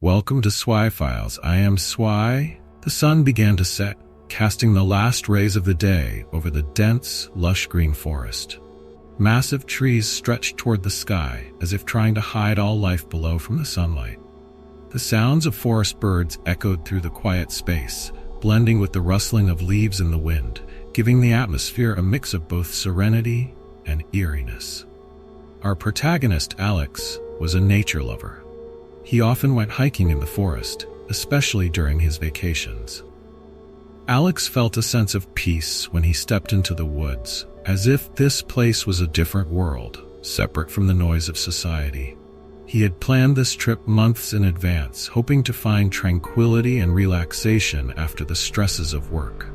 Welcome to Swy Files. I am Swy. The sun began to set, casting the last rays of the day over the dense, lush green forest. Massive trees stretched toward the sky, as if trying to hide all life below from the sunlight. The sounds of forest birds echoed through the quiet space, blending with the rustling of leaves in the wind, giving the atmosphere a mix of both serenity and eeriness. Our protagonist, Alex, was a nature lover. He often went hiking in the forest, especially during his vacations. Alex felt a sense of peace when he stepped into the woods, as if this place was a different world, separate from the noise of society. He had planned this trip months in advance, hoping to find tranquility and relaxation after the stresses of work.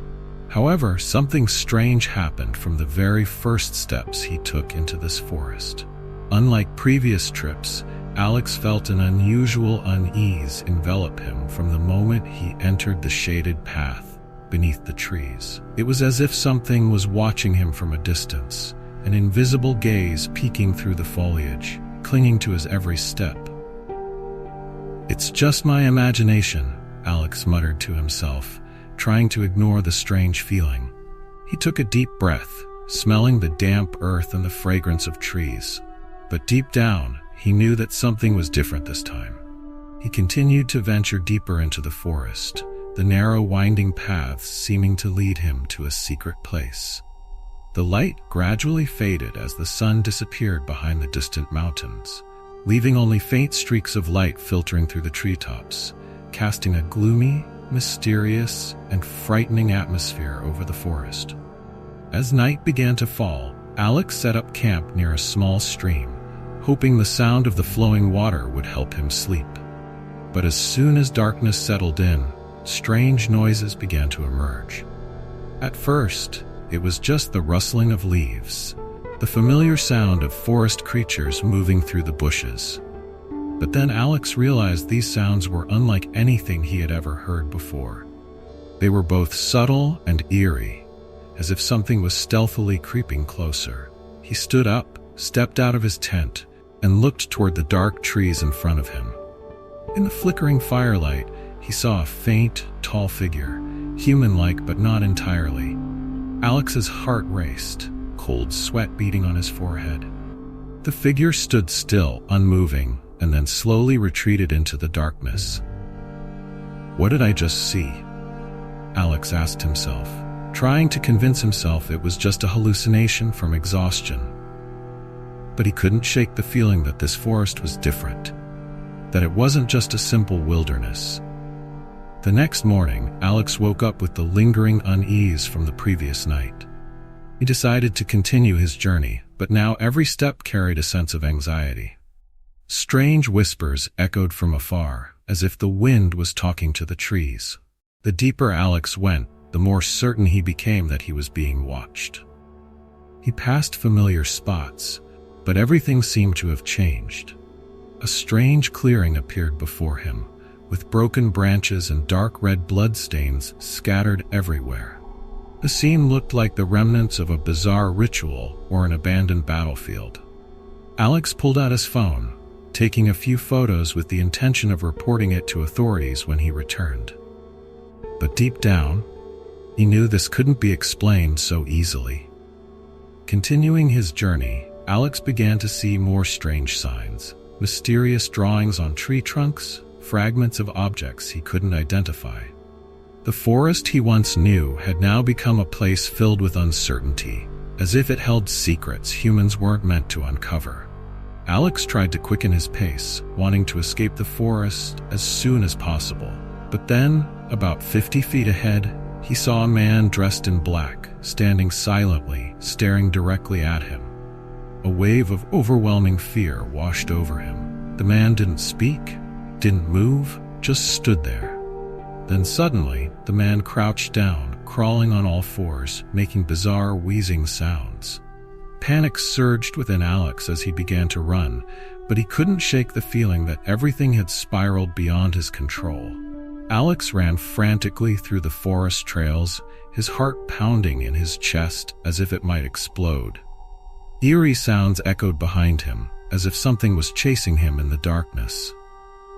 However, something strange happened from the very first steps he took into this forest. Unlike previous trips, Alex felt an unusual unease envelop him from the moment he entered the shaded path beneath the trees. It was as if something was watching him from a distance, an invisible gaze peeking through the foliage, clinging to his every step. "It's just my imagination," Alex muttered to himself, trying to ignore the strange feeling. He took a deep breath, smelling the damp earth and the fragrance of trees. But deep down, he knew that something was different this time. He continued to venture deeper into the forest, the narrow winding paths seeming to lead him to a secret place. The light gradually faded as the sun disappeared behind the distant mountains, leaving only faint streaks of light filtering through the treetops, casting a gloomy, mysterious, and frightening atmosphere over the forest. As night began to fall, Alex set up camp near a small stream, hoping the sound of the flowing water would help him sleep. But as soon as darkness settled in, strange noises began to emerge. At first, it was just the rustling of leaves, the familiar sound of forest creatures moving through the bushes. But then Alex realized these sounds were unlike anything he had ever heard before. They were both subtle and eerie, as if something was stealthily creeping closer. He stood up, stepped out of his tent, and looked toward the dark trees in front of him. In the flickering firelight, he saw a faint, tall figure, human-like but not entirely. Alex's heart raced, cold sweat beating on his forehead. The figure stood still, unmoving, and then slowly retreated into the darkness. "What did I just see?" Alex asked himself, trying to convince himself it was just a hallucination from exhaustion. But he couldn't shake the feeling that this forest was different, that it wasn't just a simple wilderness. The next morning, Alex woke up with the lingering unease from the previous night. He decided to continue his journey, but now every step carried a sense of anxiety. Strange whispers echoed from afar, as if the wind was talking to the trees. The deeper Alex went, the more certain he became that he was being watched. He passed familiar spots, but everything seemed to have changed. A strange clearing appeared before him, with broken branches and dark red bloodstains scattered everywhere. The scene looked like the remnants of a bizarre ritual or an abandoned battlefield. Alex pulled out his phone, taking a few photos with the intention of reporting it to authorities when he returned. But deep down, he knew this couldn't be explained so easily. Continuing his journey, Alex began to see more strange signs, mysterious drawings on tree trunks, fragments of objects he couldn't identify. The forest he once knew had now become a place filled with uncertainty, as if it held secrets humans weren't meant to uncover. Alex tried to quicken his pace, wanting to escape the forest as soon as possible. But then, about 50 feet ahead, he saw a man dressed in black, standing silently, staring directly at him. A wave of overwhelming fear washed over him. The man didn't speak, didn't move, just stood there. Then suddenly, the man crouched down, crawling on all fours, making bizarre wheezing sounds. Panic surged within Alex as he began to run, but he couldn't shake the feeling that everything had spiraled beyond his control. Alex ran frantically through the forest trails, his heart pounding in his chest as if it might explode. Eerie sounds echoed behind him, as if something was chasing him in the darkness.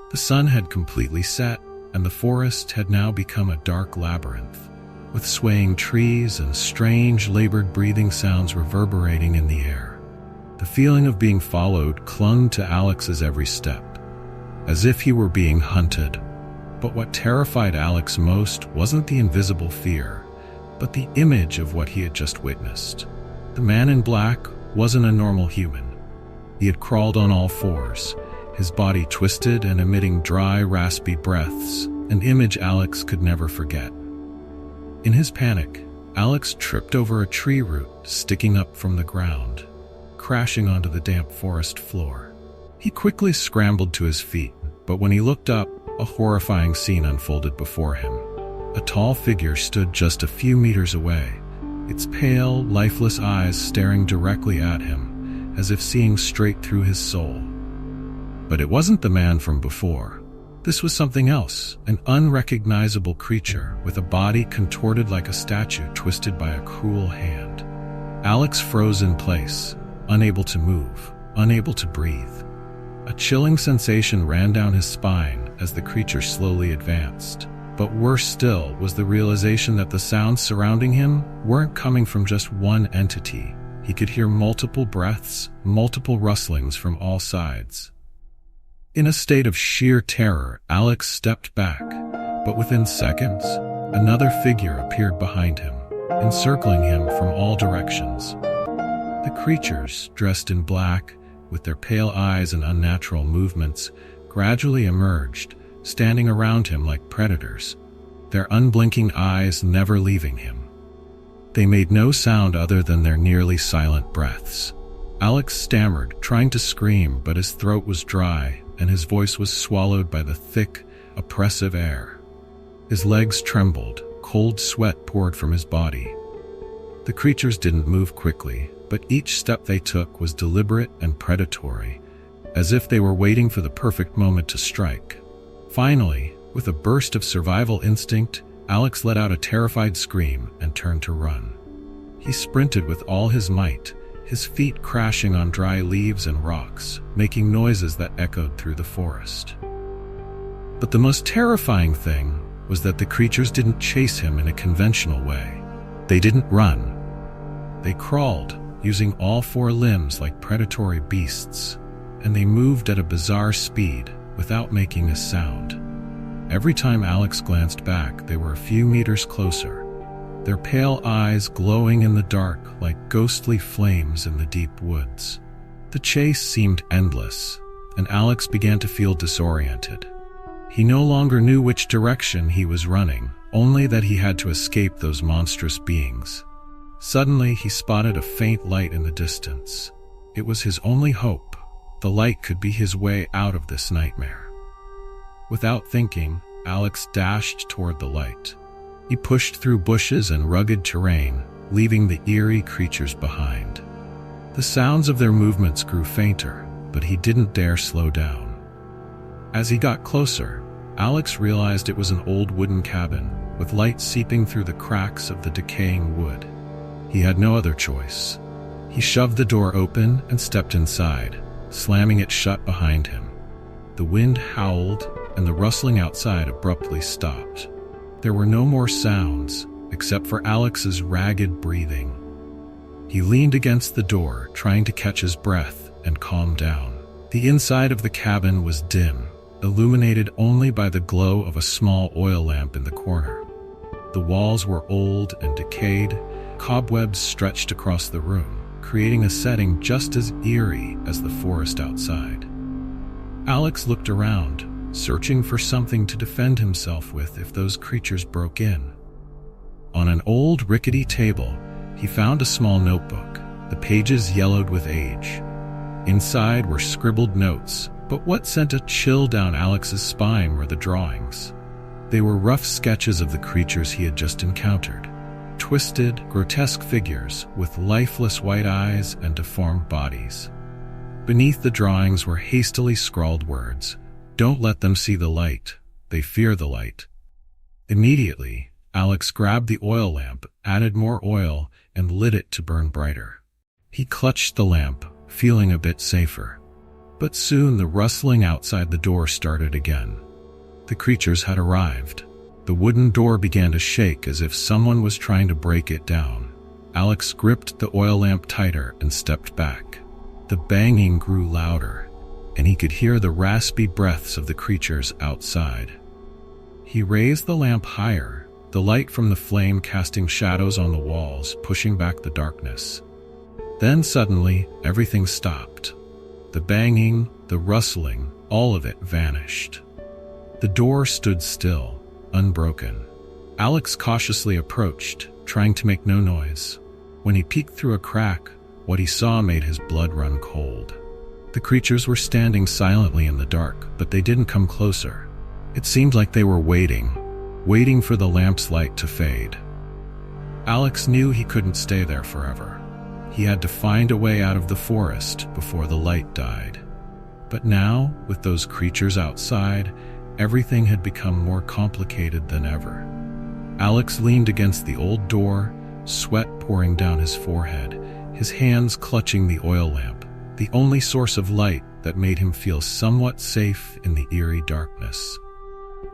The sun had completely set, and the forest had now become a dark labyrinth, with swaying trees and strange, labored breathing sounds reverberating in the air. The feeling of being followed clung to Alex's every step, as if he were being hunted. But what terrified Alex most wasn't the invisible fear, but the image of what he had just witnessed. The man in black wasn't a normal human. He had crawled on all fours, his body twisted and emitting dry, raspy breaths, an image Alex could never forget. In his panic, Alex tripped over a tree root sticking up from the ground, crashing onto the damp forest floor. He quickly scrambled to his feet, but when he looked up, a horrifying scene unfolded before him. A tall figure stood just a few meters away, its pale, lifeless eyes staring directly at him, as if seeing straight through his soul. But it wasn't the man from before. This was something else, an unrecognizable creature with a body contorted like a statue twisted by a cruel hand. Alex froze in place, unable to move, unable to breathe. A chilling sensation ran down his spine as the creature slowly advanced. But worse still was the realization that the sounds surrounding him weren't coming from just one entity. He could hear multiple breaths, multiple rustlings from all sides. In a state of sheer terror, Alex stepped back, but within seconds, another figure appeared behind him, encircling him from all directions. The creatures, dressed in black, with their pale eyes and unnatural movements, gradually emerged, standing around him like predators, their unblinking eyes never leaving him. They made no sound other than their nearly silent breaths. Alex stammered, trying to scream, but his throat was dry, and his voice was swallowed by the thick, oppressive air. His legs trembled, cold sweat poured from his body. The creatures didn't move quickly, but each step they took was deliberate and predatory, as if they were waiting for the perfect moment to strike. Finally, with a burst of survival instinct, Alex let out a terrified scream and turned to run. He sprinted with all his might, his feet crashing on dry leaves and rocks, making noises that echoed through the forest. But the most terrifying thing was that the creatures didn't chase him in a conventional way. They didn't run. They crawled, using all four limbs like predatory beasts, and they moved at a bizarre speed without making a sound. Every time Alex glanced back, they were a few meters closer, their pale eyes glowing in the dark like ghostly flames in the deep woods. The chase seemed endless, and Alex began to feel disoriented. He no longer knew which direction he was running, only that he had to escape those monstrous beings. Suddenly, he spotted a faint light in the distance. It was his only hope. The light could be his way out of this nightmare. Without thinking, Alex dashed toward the light. He pushed through bushes and rugged terrain, leaving the eerie creatures behind. The sounds of their movements grew fainter, but he didn't dare slow down. As he got closer, Alex realized it was an old wooden cabin, with light seeping through the cracks of the decaying wood. He had no other choice. He shoved the door open and stepped inside, slamming it shut behind him. The wind howled, and the rustling outside abruptly stopped. There were no more sounds, except for Alex's ragged breathing. He leaned against the door, trying to catch his breath and calm down. The inside of the cabin was dim, illuminated only by the glow of a small oil lamp in the corner. The walls were old and decayed, cobwebs stretched across the room, creating a setting just as eerie as the forest outside. Alex looked around, searching for something to defend himself with if those creatures broke in. On an old, rickety table, he found a small notebook, the pages yellowed with age. Inside were scribbled notes, but what sent a chill down Alex's spine were the drawings. They were rough sketches of the creatures he had just encountered. Twisted, grotesque figures with lifeless white eyes and deformed bodies. Beneath the drawings were hastily scrawled words. "Don't let them see the light. They fear the light." Immediately, Alex grabbed the oil lamp, added more oil, and lit it to burn brighter. He clutched the lamp, feeling a bit safer. But soon the rustling outside the door started again. The creatures had arrived. The wooden door began to shake as if someone was trying to break it down. Alex gripped the oil lamp tighter and stepped back. The banging grew louder, and he could hear the raspy breaths of the creatures outside. He raised the lamp higher, the light from the flame casting shadows on the walls, pushing back the darkness. Then suddenly, everything stopped. The banging, the rustling, all of it vanished. The door stood still, unbroken. Alex cautiously approached, trying to make no noise. When he peeked through a crack, what he saw made his blood run cold. The creatures were standing silently in the dark, but they didn't come closer. It seemed like they were waiting for the lamp's light to fade. Alex knew he couldn't stay there forever. He had to find a way out of the forest before the light died. But now, with those creatures outside, everything had become more complicated than ever. Alex leaned against the old door, sweat pouring down his forehead, his hands clutching the oil lamp, the only source of light that made him feel somewhat safe in the eerie darkness.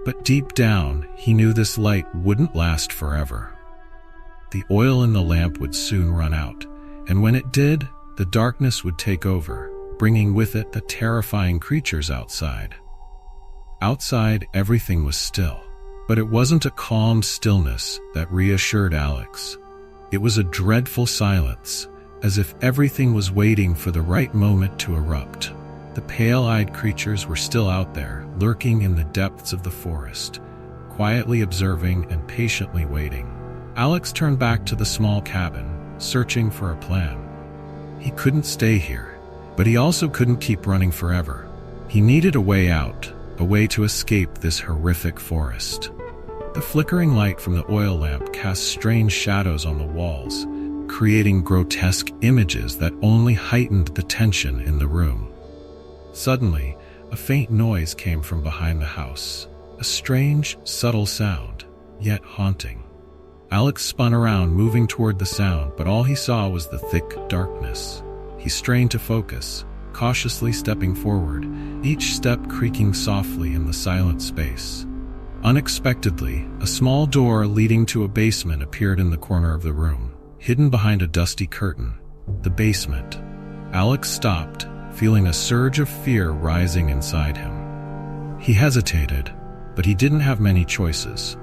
But deep down, he knew this light wouldn't last forever. The oil in the lamp would soon run out, and when it did, the darkness would take over, bringing with it the terrifying creatures outside. Outside, everything was still, but it wasn't a calm stillness that reassured Alex. It was a dreadful silence, as if everything was waiting for the right moment to erupt. The pale-eyed creatures were still out there, lurking in the depths of the forest, quietly observing and patiently waiting. Alex turned back to the small cabin, searching for a plan. He couldn't stay here, but he also couldn't keep running forever. He needed a way out, a way to escape this horrific forest. The flickering light from the oil lamp cast strange shadows on the walls, creating grotesque images that only heightened the tension in the room. Suddenly, a faint noise came from behind the house, a strange, subtle sound, yet haunting. Alex spun around, moving toward the sound, but all he saw was the thick darkness. He strained to focus, cautiously stepping forward, each step creaking softly in the silent space. Unexpectedly, a small door leading to a basement appeared in the corner of the room, hidden behind a dusty curtain. The basement. Alex stopped, feeling a surge of fear rising inside him. He hesitated, but he didn't have many choices.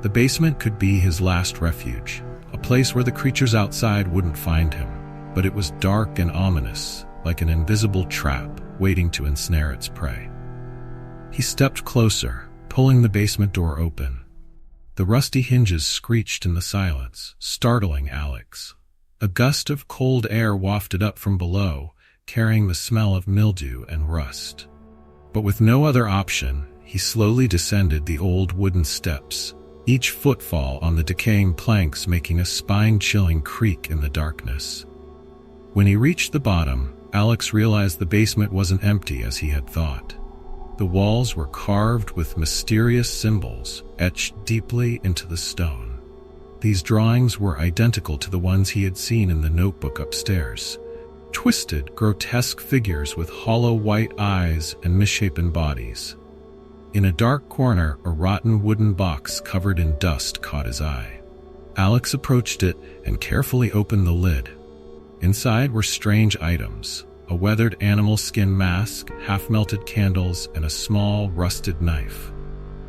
The basement could be his last refuge, a place where the creatures outside wouldn't find him, but it was dark and ominous, like an invisible trap waiting to ensnare its prey. He stepped closer, pulling the basement door open. The rusty hinges screeched in the silence, startling Alex. A gust of cold air wafted up from below, carrying the smell of mildew and rust. But with no other option, he slowly descended the old wooden steps, each footfall on the decaying planks making a spine-chilling creak in the darkness. When he reached the bottom, Alex realized the basement wasn't empty as he had thought. The walls were carved with mysterious symbols etched deeply into the stone. These drawings were identical to the ones he had seen in the notebook upstairs. Twisted, grotesque figures with hollow white eyes and misshapen bodies. In a dark corner, a rotten wooden box covered in dust caught his eye. Alex approached it and carefully opened the lid. Inside were strange items: a weathered animal skin mask, half-melted candles, and a small, rusted knife.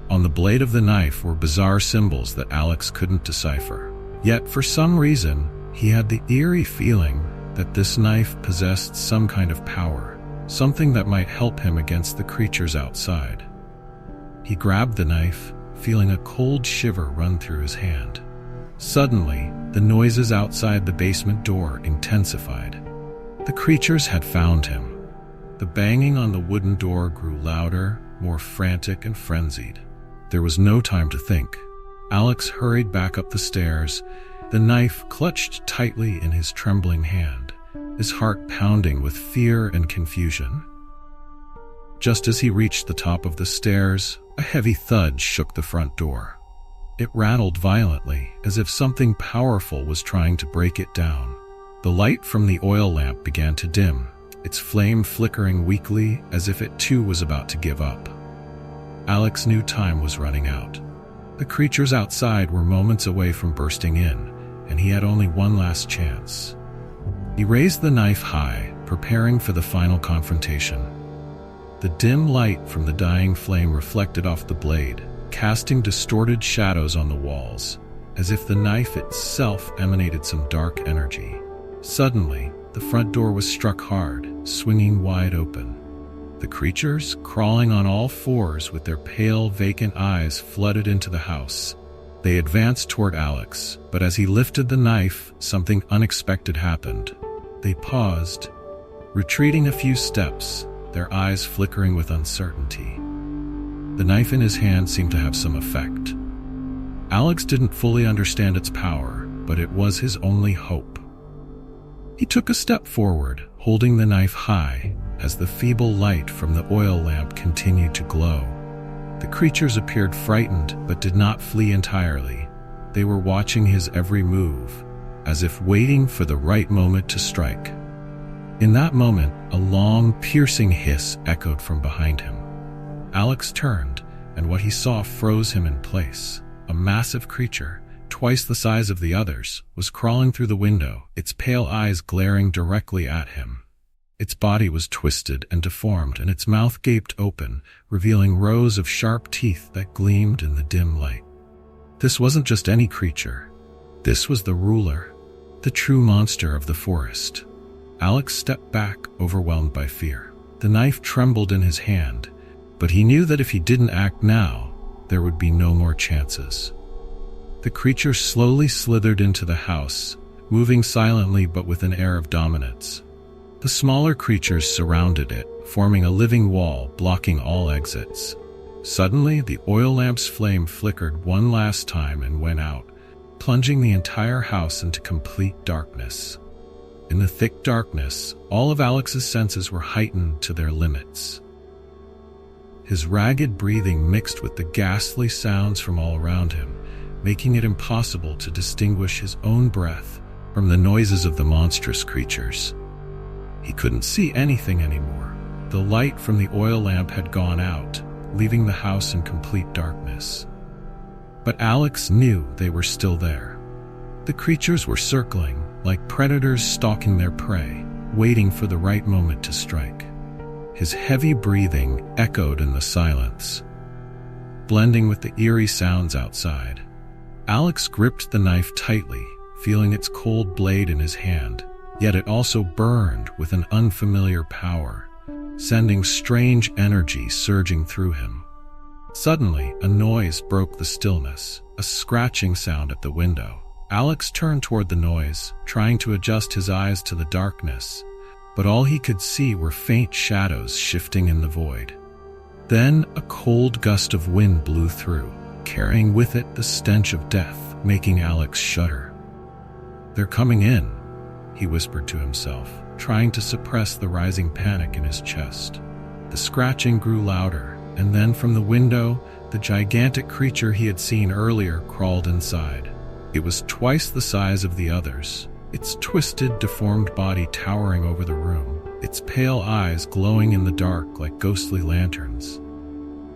On the blade of the knife were bizarre symbols that Alex couldn't decipher. Yet, for some reason, he had the eerie feeling that this knife possessed some kind of power, something that might help him against the creatures outside. He grabbed the knife, feeling a cold shiver run through his hand. Suddenly, the noises outside the basement door intensified. The creatures had found him. The banging on the wooden door grew louder, more frantic and frenzied. There was no time to think. Alex hurried back up the stairs, the knife clutched tightly in his trembling hand, his heart pounding with fear and confusion. Just as he reached the top of the stairs, a heavy thud shook the front door. It rattled violently, as if something powerful was trying to break it down. The light from the oil lamp began to dim, its flame flickering weakly as if it too was about to give up. Alex knew time was running out. The creatures outside were moments away from bursting in, and he had only one last chance. He raised the knife high, preparing for the final confrontation. The dim light from the dying flame reflected off the blade, casting distorted shadows on the walls, as if the knife itself emanated some dark energy. Suddenly, the front door was struck hard, swinging wide open. The creatures, crawling on all fours with their pale, vacant eyes, flooded into the house. They advanced toward Alex, but as he lifted the knife, something unexpected happened. They paused, retreating a few steps, their eyes flickering with uncertainty. The knife in his hand seemed to have some effect. Alex didn't fully understand its power, but it was his only hope. He took a step forward, holding the knife high, as the feeble light from the oil lamp continued to glow. The creatures appeared frightened, but did not flee entirely. They were watching his every move, as if waiting for the right moment to strike. In that moment, a long, piercing hiss echoed from behind him. Alex turned, and what he saw froze him in place. A massive creature, twice the size of the others, was crawling through the window, its pale eyes glaring directly at him. Its body was twisted and deformed, and its mouth gaped open, revealing rows of sharp teeth that gleamed in the dim light. This wasn't just any creature. This was the ruler, the true monster of the forest. Alex stepped back, overwhelmed by fear. The knife trembled in his hand, but he knew that if he didn't act now, there would be no more chances. The creature slowly slithered into the house, moving silently but with an air of dominance. The smaller creatures surrounded it, forming a living wall, blocking all exits. Suddenly, the oil lamp's flame flickered one last time and went out, plunging the entire house into complete darkness. In the thick darkness, all of Alex's senses were heightened to their limits. His ragged breathing mixed with the ghastly sounds from all around him, making it impossible to distinguish his own breath from the noises of the monstrous creatures. He couldn't see anything anymore. The light from the oil lamp had gone out, leaving the house in complete darkness. But Alex knew they were still there. The creatures were circling, like predators stalking their prey, waiting for the right moment to strike. His heavy breathing echoed in the silence, blending with the eerie sounds outside. Alex gripped the knife tightly, feeling its cold blade in his hand, yet it also burned with an unfamiliar power, sending strange energy surging through him. Suddenly, a noise broke the stillness, a scratching sound at the window. Alex turned toward the noise, trying to adjust his eyes to the darkness, but all he could see were faint shadows shifting in the void. Then a cold gust of wind blew through, carrying with it the stench of death, making Alex shudder. "They're coming in," he whispered to himself, trying to suppress the rising panic in his chest. The scratching grew louder, and then from the window, the gigantic creature he had seen earlier crawled inside. It was twice the size of the others, its twisted, deformed body towering over the room, its pale eyes glowing in the dark like ghostly lanterns.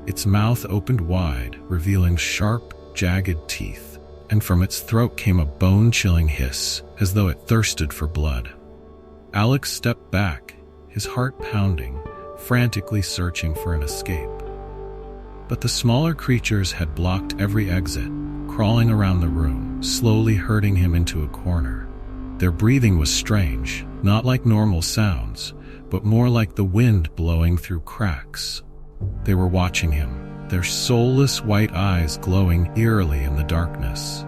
Its mouth opened wide, revealing sharp, jagged teeth, and from its throat came a bone-chilling hiss, as though it thirsted for blood. Alex stepped back, his heart pounding, frantically searching for an escape. But the smaller creatures had blocked every exit, crawling around the room, slowly herding him into a corner. Their breathing was strange, not like normal sounds, but more like the wind blowing through cracks. They were watching him, their soulless white eyes glowing eerily in the darkness.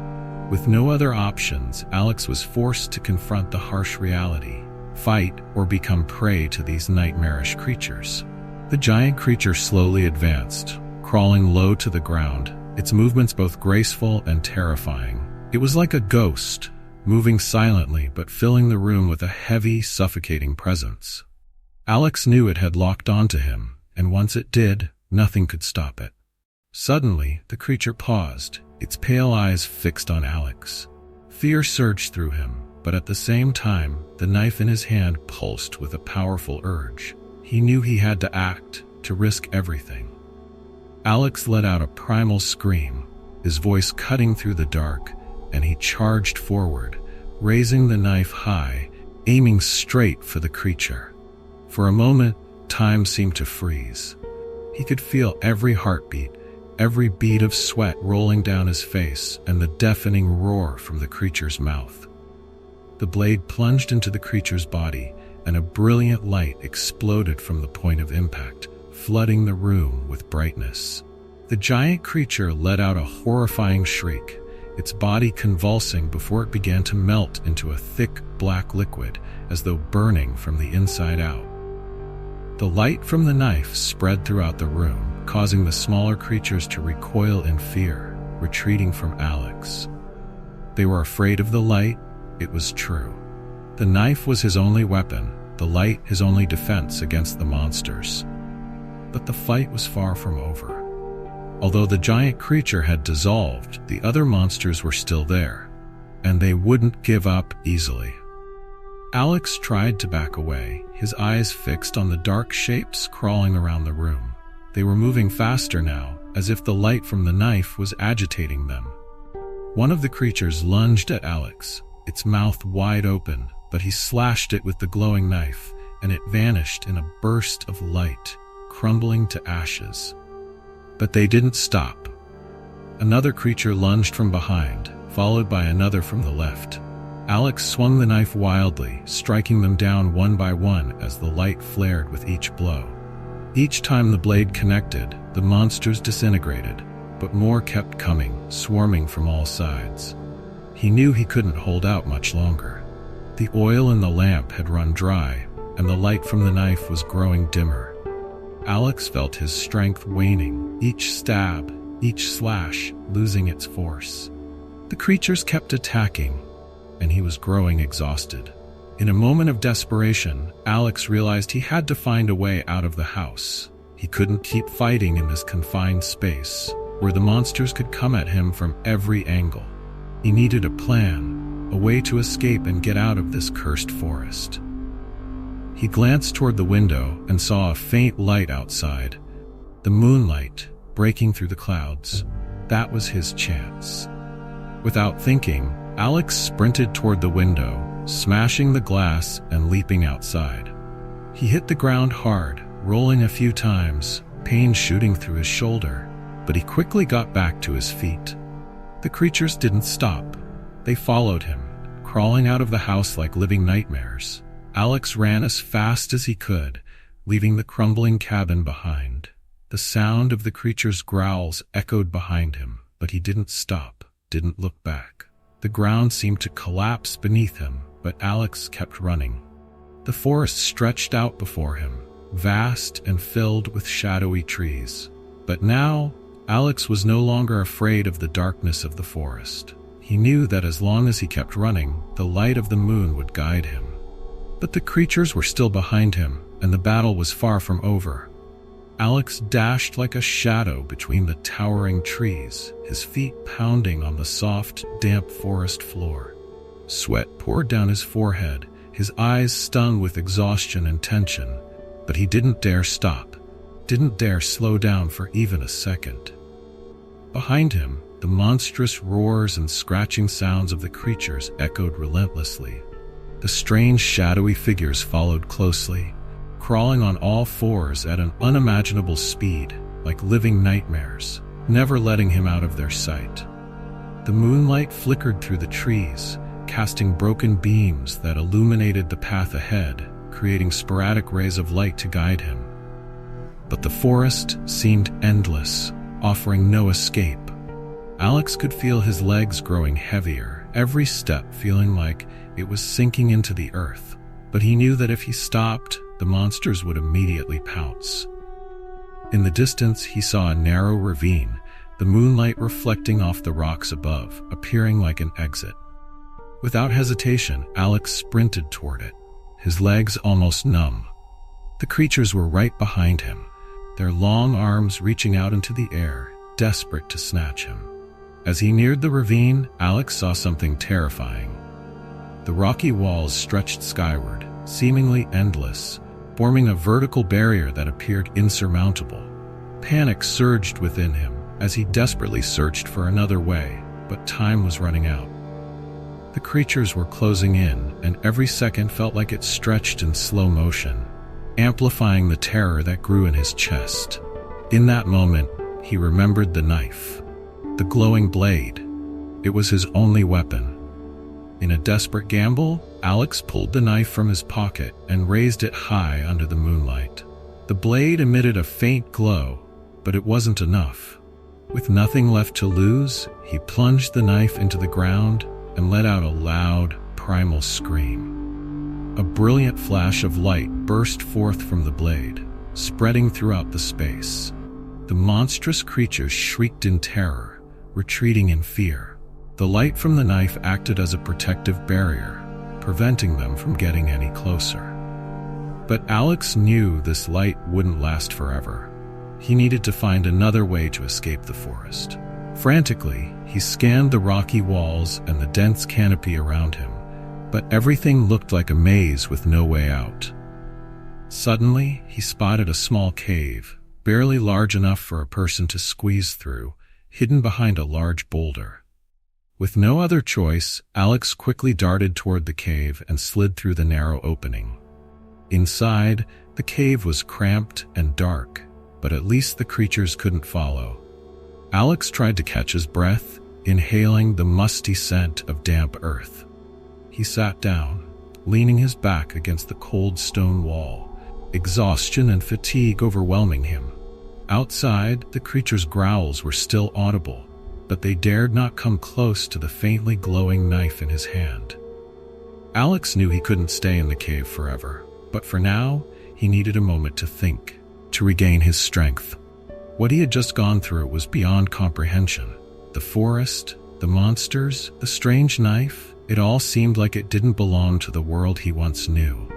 With no other options, Alex was forced to confront the harsh reality, fight or become prey to these nightmarish creatures. The giant creature slowly advanced, crawling low to the ground, its movements both graceful and terrifying. It was like a ghost, moving silently but filling the room with a heavy, suffocating presence. Alex knew it had locked onto him, and once it did, nothing could stop it. Suddenly, the creature paused, its pale eyes fixed on Alex. Fear surged through him, but at the same time, the knife in his hand pulsed with a powerful urge. He knew he had to act, to risk everything. Alex let out a primal scream, his voice cutting through the dark, and he charged forward, raising the knife high, aiming straight for the creature. For a moment, time seemed to freeze. He could feel every heartbeat, every bead of sweat rolling down his face, and the deafening roar from the creature's mouth. The blade plunged into the creature's body, and a brilliant light exploded from the point of impact, flooding the room with brightness. The giant creature let out a horrifying shriek, its body convulsing before it began to melt into a thick black liquid, as though burning from the inside out. The light from the knife spread throughout the room, causing the smaller creatures to recoil in fear, retreating from Alex. They were afraid of the light. It was true. The knife was his only weapon, the light his only defense against the monsters. But the fight was far from over. Although the giant creature had dissolved, the other monsters were still there, and they wouldn't give up easily. Alex tried to back away, his eyes fixed on the dark shapes crawling around the room. They were moving faster now, as if the light from the knife was agitating them. One of the creatures lunged at Alex, its mouth wide open, but he slashed it with the glowing knife, and it vanished in a burst of light, crumbling to ashes. But they didn't stop. Another creature lunged from behind, followed by another from the left. Alex swung the knife wildly, striking them down one by one as the light flared with each blow. Each time the blade connected, the monsters disintegrated, but more kept coming, swarming from all sides. He knew he couldn't hold out much longer. The oil in the lamp had run dry, and the light from the knife was growing dimmer. Alex felt his strength waning, each stab, each slash losing its force. The creatures kept attacking, and he was growing exhausted. In a moment of desperation, Alex realized he had to find a way out of the house. He couldn't keep fighting in this confined space, where the monsters could come at him from every angle. He needed a plan, a way to escape and get out of this cursed forest. He glanced toward the window and saw a faint light outside, the moonlight breaking through the clouds. That was his chance. Without thinking, Alex sprinted toward the window, smashing the glass and leaping outside. He hit the ground hard, rolling a few times, pain shooting through his shoulder, but he quickly got back to his feet. The creatures didn't stop. They followed him, crawling out of the house like living nightmares. Alex ran as fast as he could, leaving the crumbling cabin behind. The sound of the creature's growls echoed behind him, but he didn't stop, didn't look back. The ground seemed to collapse beneath him, but Alex kept running. The forest stretched out before him, vast and filled with shadowy trees. But now, Alex was no longer afraid of the darkness of the forest. He knew that as long as he kept running, the light of the moon would guide him. But the creatures were still behind him, and the battle was far from over. Alex dashed like a shadow between the towering trees, his feet pounding on the soft, damp forest floor. Sweat poured down his forehead, his eyes stung with exhaustion and tension, but he didn't dare stop, didn't dare slow down for even a second. Behind him, the monstrous roars and scratching sounds of the creatures echoed relentlessly. The strange shadowy figures followed closely, crawling on all fours at an unimaginable speed, like living nightmares, never letting him out of their sight. The moonlight flickered through the trees, casting broken beams that illuminated the path ahead, creating sporadic rays of light to guide him. But the forest seemed endless, offering no escape. Alex could feel his legs growing heavier, every step feeling like it was sinking into the earth. But he knew that if he stopped, the monsters would immediately pounce. In the distance, he saw a narrow ravine, the moonlight reflecting off the rocks above, appearing like an exit. Without hesitation, Alex sprinted toward it, his legs almost numb. The creatures were right behind him, their long arms reaching out into the air, desperate to snatch him. As he neared the ravine, Alex saw something terrifying. The rocky walls stretched skyward, seemingly endless, forming a vertical barrier that appeared insurmountable. Panic surged within him as he desperately searched for another way, but time was running out. The creatures were closing in, and every second felt like it stretched in slow motion, amplifying the terror that grew in his chest. In that moment, he remembered the knife, the glowing blade. It was his only weapon. In a desperate gamble, Alex pulled the knife from his pocket and raised it high under the moonlight. The blade emitted a faint glow, but it wasn't enough. With nothing left to lose, he plunged the knife into the ground and let out a loud, primal scream. A brilliant flash of light burst forth from the blade, spreading throughout the space. The monstrous creatures shrieked in terror, retreating in fear. The light from the knife acted as a protective barrier, preventing them from getting any closer. But Alex knew this light wouldn't last forever. He needed to find another way to escape the forest. Frantically, he scanned the rocky walls and the dense canopy around him, but everything looked like a maze with no way out. Suddenly, he spotted a small cave, barely large enough for a person to squeeze through, hidden behind a large boulder. With no other choice, Alex quickly darted toward the cave and slid through the narrow opening. Inside, the cave was cramped and dark, but at least the creatures couldn't follow. Alex tried to catch his breath, inhaling the musty scent of damp earth. He sat down, leaning his back against the cold stone wall, exhaustion and fatigue overwhelming him. Outside, the creatures' growls were still audible, but they dared not come close to the faintly glowing knife in his hand. Alex knew he couldn't stay in the cave forever, but for now, he needed a moment to think, to regain his strength. What he had just gone through was beyond comprehension. The forest, the monsters, the strange knife, it all seemed like it didn't belong to the world he once knew.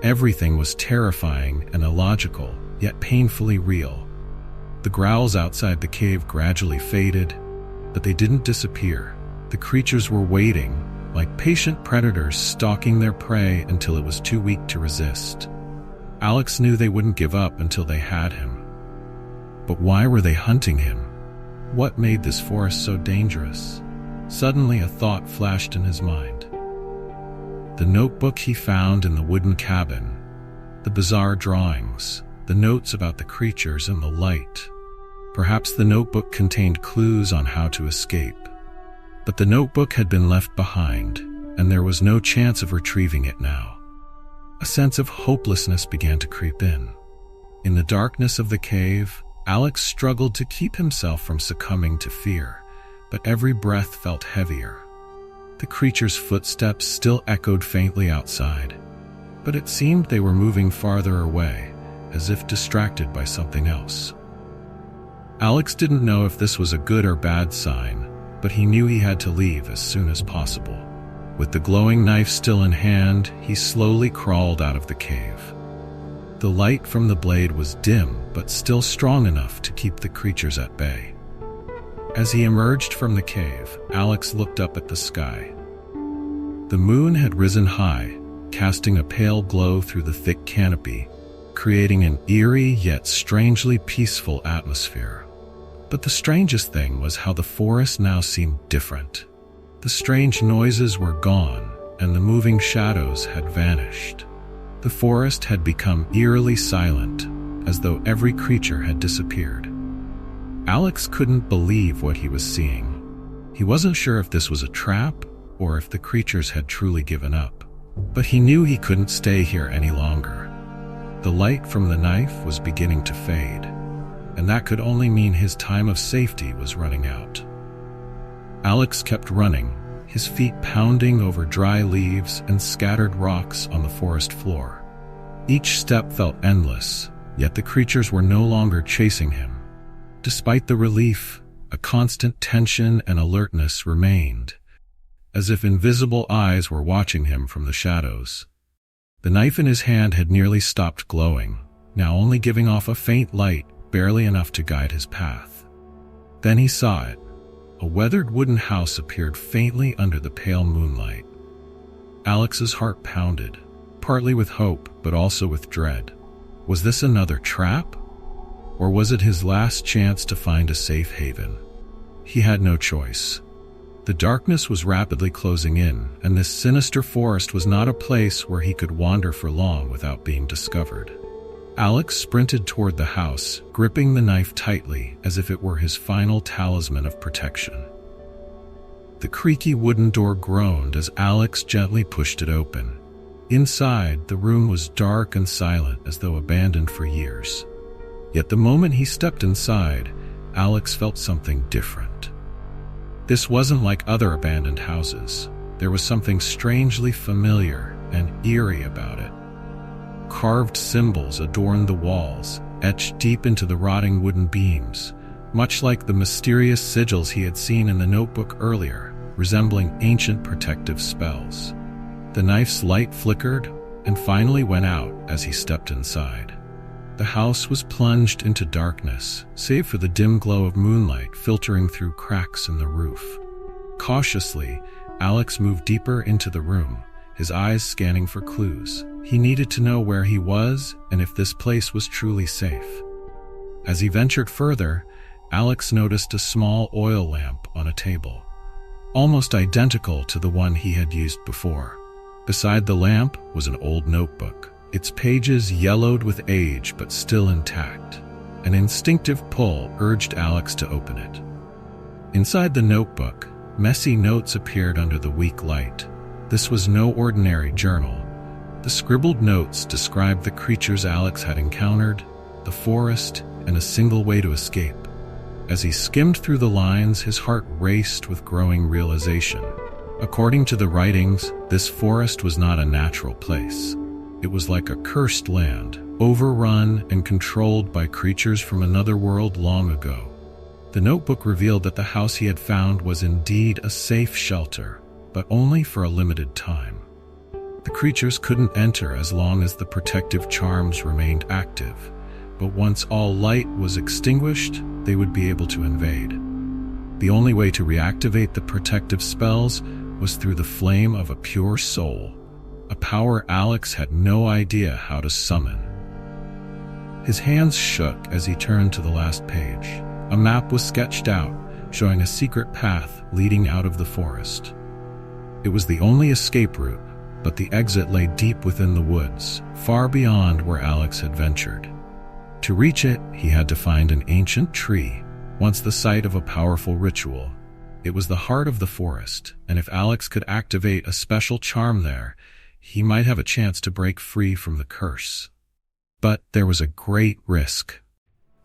Everything was terrifying and illogical, yet painfully real. The growls outside the cave gradually faded, but they didn't disappear. The creatures were waiting, like patient predators stalking their prey until it was too weak to resist. Alex knew they wouldn't give up until they had him. But why were they hunting him? What made this forest so dangerous? Suddenly a thought flashed in his mind. The notebook he found in the wooden cabin, the bizarre drawings, the notes about the creatures and the light. Perhaps the notebook contained clues on how to escape. But the notebook had been left behind, and there was no chance of retrieving it now. A sense of hopelessness began to creep in. In the darkness of the cave, Alex struggled to keep himself from succumbing to fear, but every breath felt heavier. The creatures' footsteps still echoed faintly outside, but it seemed they were moving farther away, as if distracted by something else. Alex didn't know if this was a good or bad sign, but he knew he had to leave as soon as possible. With the glowing knife still in hand, he slowly crawled out of the cave. The light from the blade was dim, but still strong enough to keep the creatures at bay. As he emerged from the cave, Alex looked up at the sky. The moon had risen high, casting a pale glow through the thick canopy, creating an eerie yet strangely peaceful atmosphere. But the strangest thing was how the forest now seemed different. The strange noises were gone, and the moving shadows had vanished. The forest had become eerily silent, as though every creature had disappeared. Alex couldn't believe what he was seeing. He wasn't sure if this was a trap, or if the creatures had truly given up. But he knew he couldn't stay here any longer. The light from the knife was beginning to fade, and that could only mean his time of safety was running out. Alex kept running, his feet pounding over dry leaves and scattered rocks on the forest floor. Each step felt endless, yet the creatures were no longer chasing him. Despite the relief, a constant tension and alertness remained, as if invisible eyes were watching him from the shadows. The knife in his hand had nearly stopped glowing, now only giving off a faint light, barely enough to guide his path. Then he saw it. A weathered wooden house appeared faintly under the pale moonlight. Alex's heart pounded, partly with hope but also with dread. Was this another trap? Or was it his last chance to find a safe haven? He had no choice. The darkness was rapidly closing in, and this sinister forest was not a place where he could wander for long without being discovered. Alex sprinted toward the house, gripping the knife tightly as if it were his final talisman of protection. The creaky wooden door groaned as Alex gently pushed it open. Inside, the room was dark and silent as though abandoned for years. Yet the moment he stepped inside, Alex felt something different. This wasn't like other abandoned houses. There was something strangely familiar and eerie about it. Carved symbols adorned the walls, etched deep into the rotting wooden beams, much like the mysterious sigils he had seen in the notebook earlier, resembling ancient protective spells. The knife's light flickered and finally went out as he stepped inside. The house was plunged into darkness, save for the dim glow of moonlight filtering through cracks in the roof. Cautiously, Alex moved deeper into the room, his eyes scanning for clues. He needed to know where he was and if this place was truly safe. As he ventured further, Alex noticed a small oil lamp on a table, almost identical to the one he had used before. Beside the lamp was an old notebook, its pages yellowed with age but still intact. An instinctive pull urged Alex to open it. Inside the notebook, messy notes appeared under the weak light. This was no ordinary journal. The scribbled notes described the creatures Alex had encountered, the forest, and a single way to escape. As he skimmed through the lines, his heart raced with growing realization. According to the writings, this forest was not a natural place. It was like a cursed land, overrun and controlled by creatures from another world long ago. The notebook revealed that the house he had found was indeed a safe shelter, but only for a limited time. The creatures couldn't enter as long as the protective charms remained active, but once all light was extinguished, they would be able to invade. The only way to reactivate the protective spells was through the flame of a pure soul, a power Alex had no idea how to summon. His hands shook as he turned to the last page. A map was sketched out, showing a secret path leading out of the forest. It was the only escape route, but the exit lay deep within the woods, far beyond where Alex had ventured. To reach it, he had to find an ancient tree, once the site of a powerful ritual. It was the heart of the forest, and if Alex could activate a special charm there, he might have a chance to break free from the curse. But there was a great risk.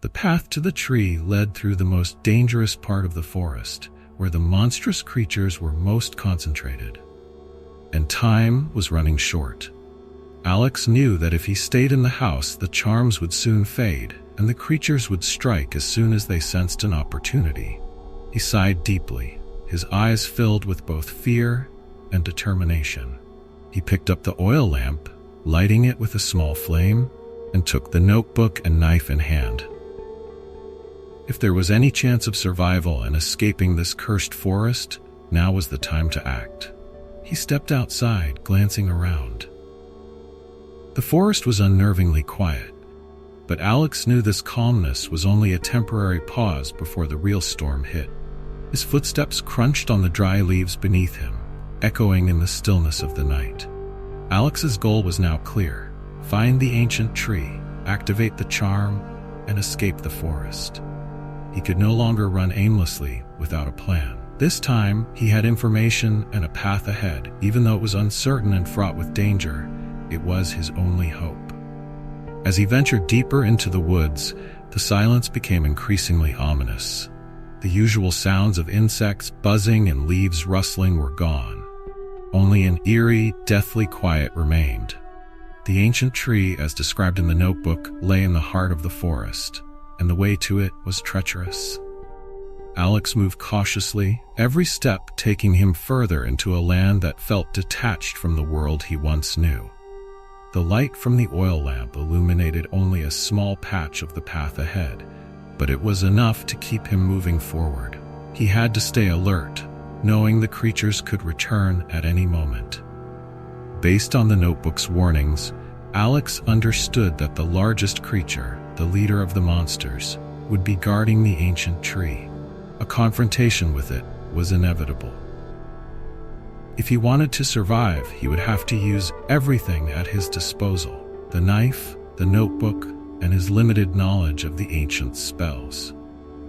The path to the tree led through the most dangerous part of the forest, where the monstrous creatures were most concentrated. And time was running short. Alex knew that if he stayed in the house, the charms would soon fade, and the creatures would strike as soon as they sensed an opportunity. He sighed deeply, his eyes filled with both fear and determination. He picked up the oil lamp, lighting it with a small flame, and took the notebook and knife in hand. If there was any chance of survival and escaping this cursed forest, now was the time to act. He stepped outside, glancing around. The forest was unnervingly quiet, but Alex knew this calmness was only a temporary pause before the real storm hit. His footsteps crunched on the dry leaves beneath him, echoing in the stillness of the night. Alex's goal was now clear: find the ancient tree, activate the charm, and escape the forest. He could no longer run aimlessly without a plan. This time, he had information and a path ahead. Even though it was uncertain and fraught with danger, it was his only hope. As he ventured deeper into the woods, the silence became increasingly ominous. The usual sounds of insects buzzing and leaves rustling were gone. Only an eerie, deathly quiet remained. The ancient tree, as described in the notebook, lay in the heart of the forest, and the way to it was treacherous. Alex moved cautiously, every step taking him further into a land that felt detached from the world he once knew. The light from the oil lamp illuminated only a small patch of the path ahead, but it was enough to keep him moving forward. He had to stay alert, knowing the creatures could return at any moment. Based on the notebook's warnings, Alex understood that the largest creature, the leader of the monsters, would be guarding the ancient tree. A confrontation with it was inevitable. If he wanted to survive, he would have to use everything at his disposal: the knife, the notebook, and his limited knowledge of the ancient spells.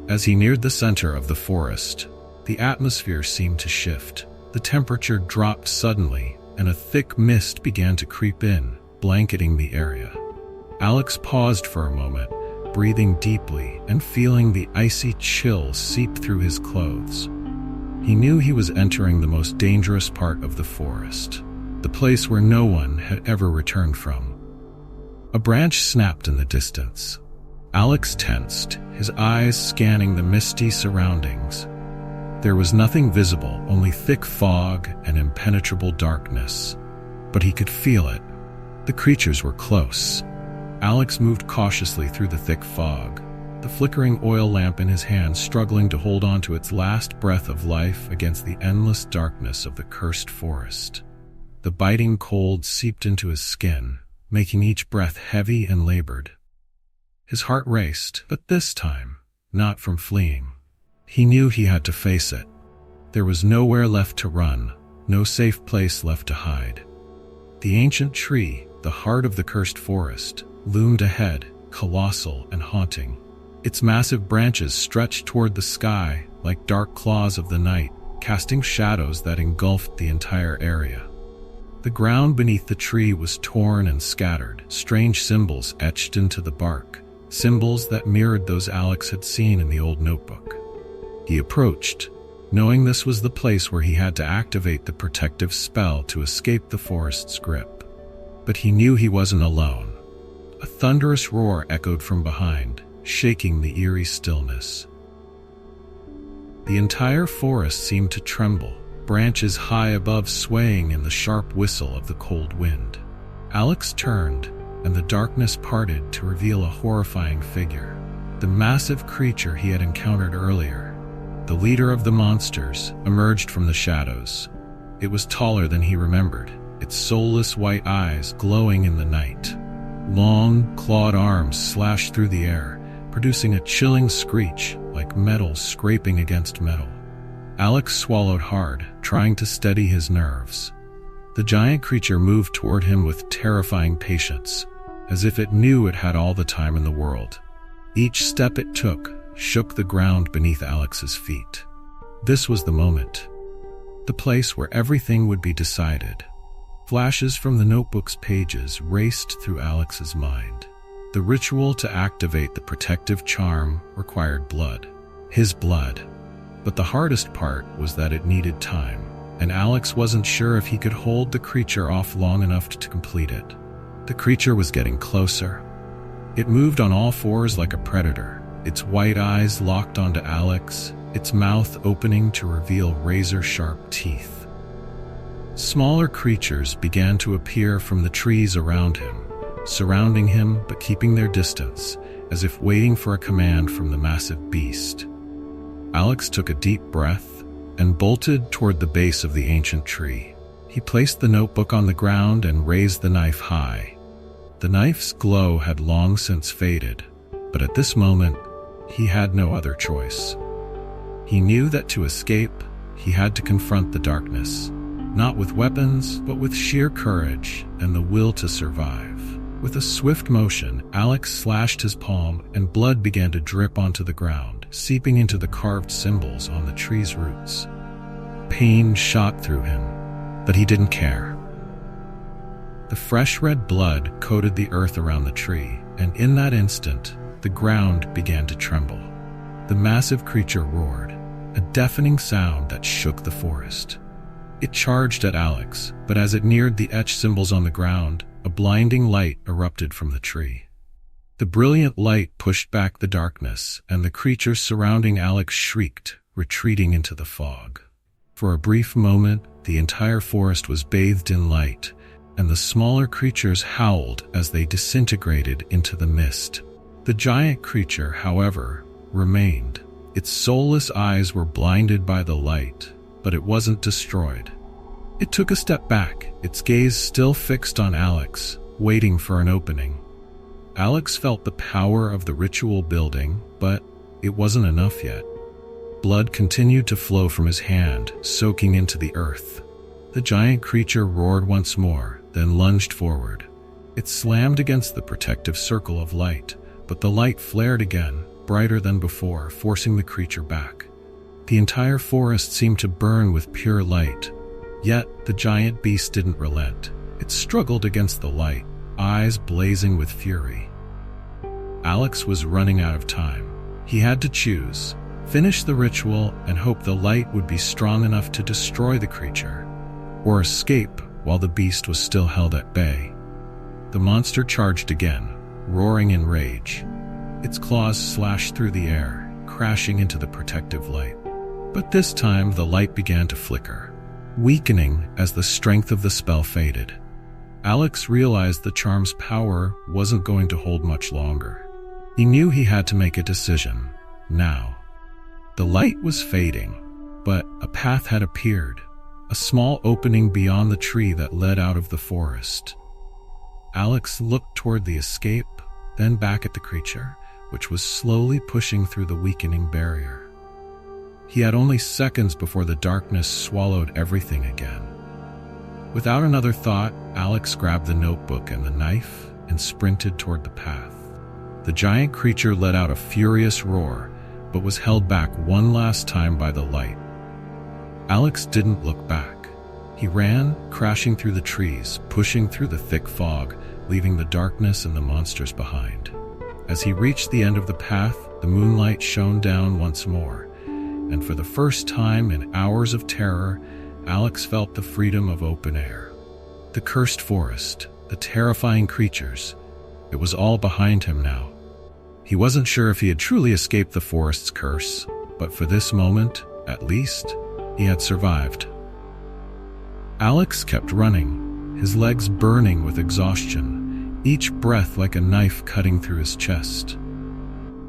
As he neared the center of the forest, the atmosphere seemed to shift. The temperature dropped suddenly, and a thick mist began to creep in, blanketing the area. Alex paused for a moment, breathing deeply and feeling the icy chill seep through his clothes. He knew he was entering the most dangerous part of the forest, the place where no one had ever returned from. A branch snapped in the distance. Alex tensed, his eyes scanning the misty surroundings. There was nothing visible, only thick fog and impenetrable darkness. But he could feel it. The creatures were close. Alex moved cautiously through the thick fog, the flickering oil lamp in his hand struggling to hold on to its last breath of life against the endless darkness of the cursed forest. The biting cold seeped into his skin, making each breath heavy and labored. His heart raced, but this time, not from fleeing. He knew he had to face it. There was nowhere left to run, no safe place left to hide. The ancient tree, the heart of the cursed forest, loomed ahead, colossal and haunting. Its massive branches stretched toward the sky like dark claws of the night, casting shadows that engulfed the entire area. The ground beneath the tree was torn and scattered, strange symbols etched into the bark, symbols that mirrored those Alex had seen in the old notebook. He approached, knowing this was the place where he had to activate the protective spell to escape the forest's grip. But he knew he wasn't alone. A thunderous roar echoed from behind, shaking the eerie stillness. The entire forest seemed to tremble, branches high above swaying in the sharp whistle of the cold wind. Alex turned, and the darkness parted to reveal a horrifying figure. The massive creature he had encountered earlier, the leader of the monsters, emerged from the shadows. It was taller than he remembered, its soulless white eyes glowing in the night. Long, clawed arms slashed through the air, producing a chilling screech like metal scraping against metal. Alex swallowed hard, trying to steady his nerves. The giant creature moved toward him with terrifying patience, as if it knew it had all the time in the world. Each step it took shook the ground beneath Alex's feet. This was the moment, the place where everything would be decided. Flashes from the notebook's pages raced through Alex's mind. The ritual to activate the protective charm required blood. His blood. But the hardest part was that it needed time, and Alex wasn't sure if he could hold the creature off long enough to complete it. The creature was getting closer. It moved on all fours like a predator, its white eyes locked onto Alex, its mouth opening to reveal razor-sharp teeth. Smaller creatures began to appear from the trees around him, surrounding him but keeping their distance, as if waiting for a command from the massive beast. Alex took a deep breath and bolted toward the base of the ancient tree. He placed the notebook on the ground and raised the knife high. The knife's glow had long since faded, but at this moment, he had no other choice. He knew that to escape, he had to confront the darkness, not with weapons, but with sheer courage and the will to survive. With a swift motion, Alex slashed his palm and blood began to drip onto the ground, seeping into the carved symbols on the tree's roots. Pain shot through him, but he didn't care. The fresh red blood coated the earth around the tree, and in that instant, the ground began to tremble. The massive creature roared, a deafening sound that shook the forest. It charged at Alex, but as it neared the etched symbols on the ground, a blinding light erupted from the tree. The brilliant light pushed back the darkness, and the creatures surrounding Alex shrieked, retreating into the fog. For a brief moment, the entire forest was bathed in light, and the smaller creatures howled as they disintegrated into the mist. The giant creature, however, remained. Its soulless eyes were blinded by the light, but it wasn't destroyed. It took a step back, its gaze still fixed on Alex, waiting for an opening. Alex felt the power of the ritual building, but it wasn't enough yet. Blood continued to flow from his hand, soaking into the earth. The giant creature roared once more, then lunged forward. It slammed against the protective circle of light, but the light flared again, brighter than before, forcing the creature back. The entire forest seemed to burn with pure light. Yet, the giant beast didn't relent. It struggled against the light, eyes blazing with fury. Alex was running out of time. He had to choose, finish the ritual and hope the light would be strong enough to destroy the creature, or escape while the beast was still held at bay. The monster charged again, roaring in rage. Its claws slashed through the air, crashing into the protective light. But this time the light began to flicker, weakening as the strength of the spell faded. Alex realized the charm's power wasn't going to hold much longer. He knew he had to make a decision, now. The light was fading, but a path had appeared, a small opening beyond the tree that led out of the forest. Alex looked toward the escape, then back at the creature, which was slowly pushing through the weakening barrier. He had only seconds before the darkness swallowed everything again. Without another thought, Alex grabbed the notebook and the knife and sprinted toward the path. The giant creature let out a furious roar, but was held back one last time by the light. Alex didn't look back. He ran, crashing through the trees, pushing through the thick fog, leaving the darkness and the monsters behind. As he reached the end of the path, the moonlight shone down once more, and for the first time in hours of terror, Alex felt the freedom of open air. The cursed forest, the terrifying creatures, it was all behind him now. He wasn't sure if he had truly escaped the forest's curse, but for this moment, at least, he had survived. Alex kept running, his legs burning with exhaustion, each breath like a knife cutting through his chest.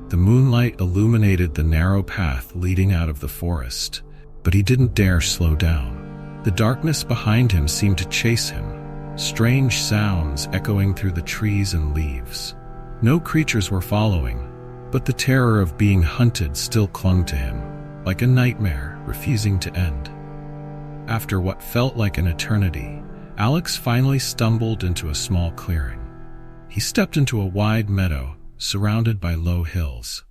The moonlight illuminated the narrow path leading out of the forest, but he didn't dare slow down. The darkness behind him seemed to chase him, strange sounds echoing through the trees and leaves. No creatures were following, but the terror of being hunted still clung to him, like a nightmare refusing to end. After what felt like an eternity, Alex finally stumbled into a small clearing. He stepped into a wide meadow, surrounded by low hills.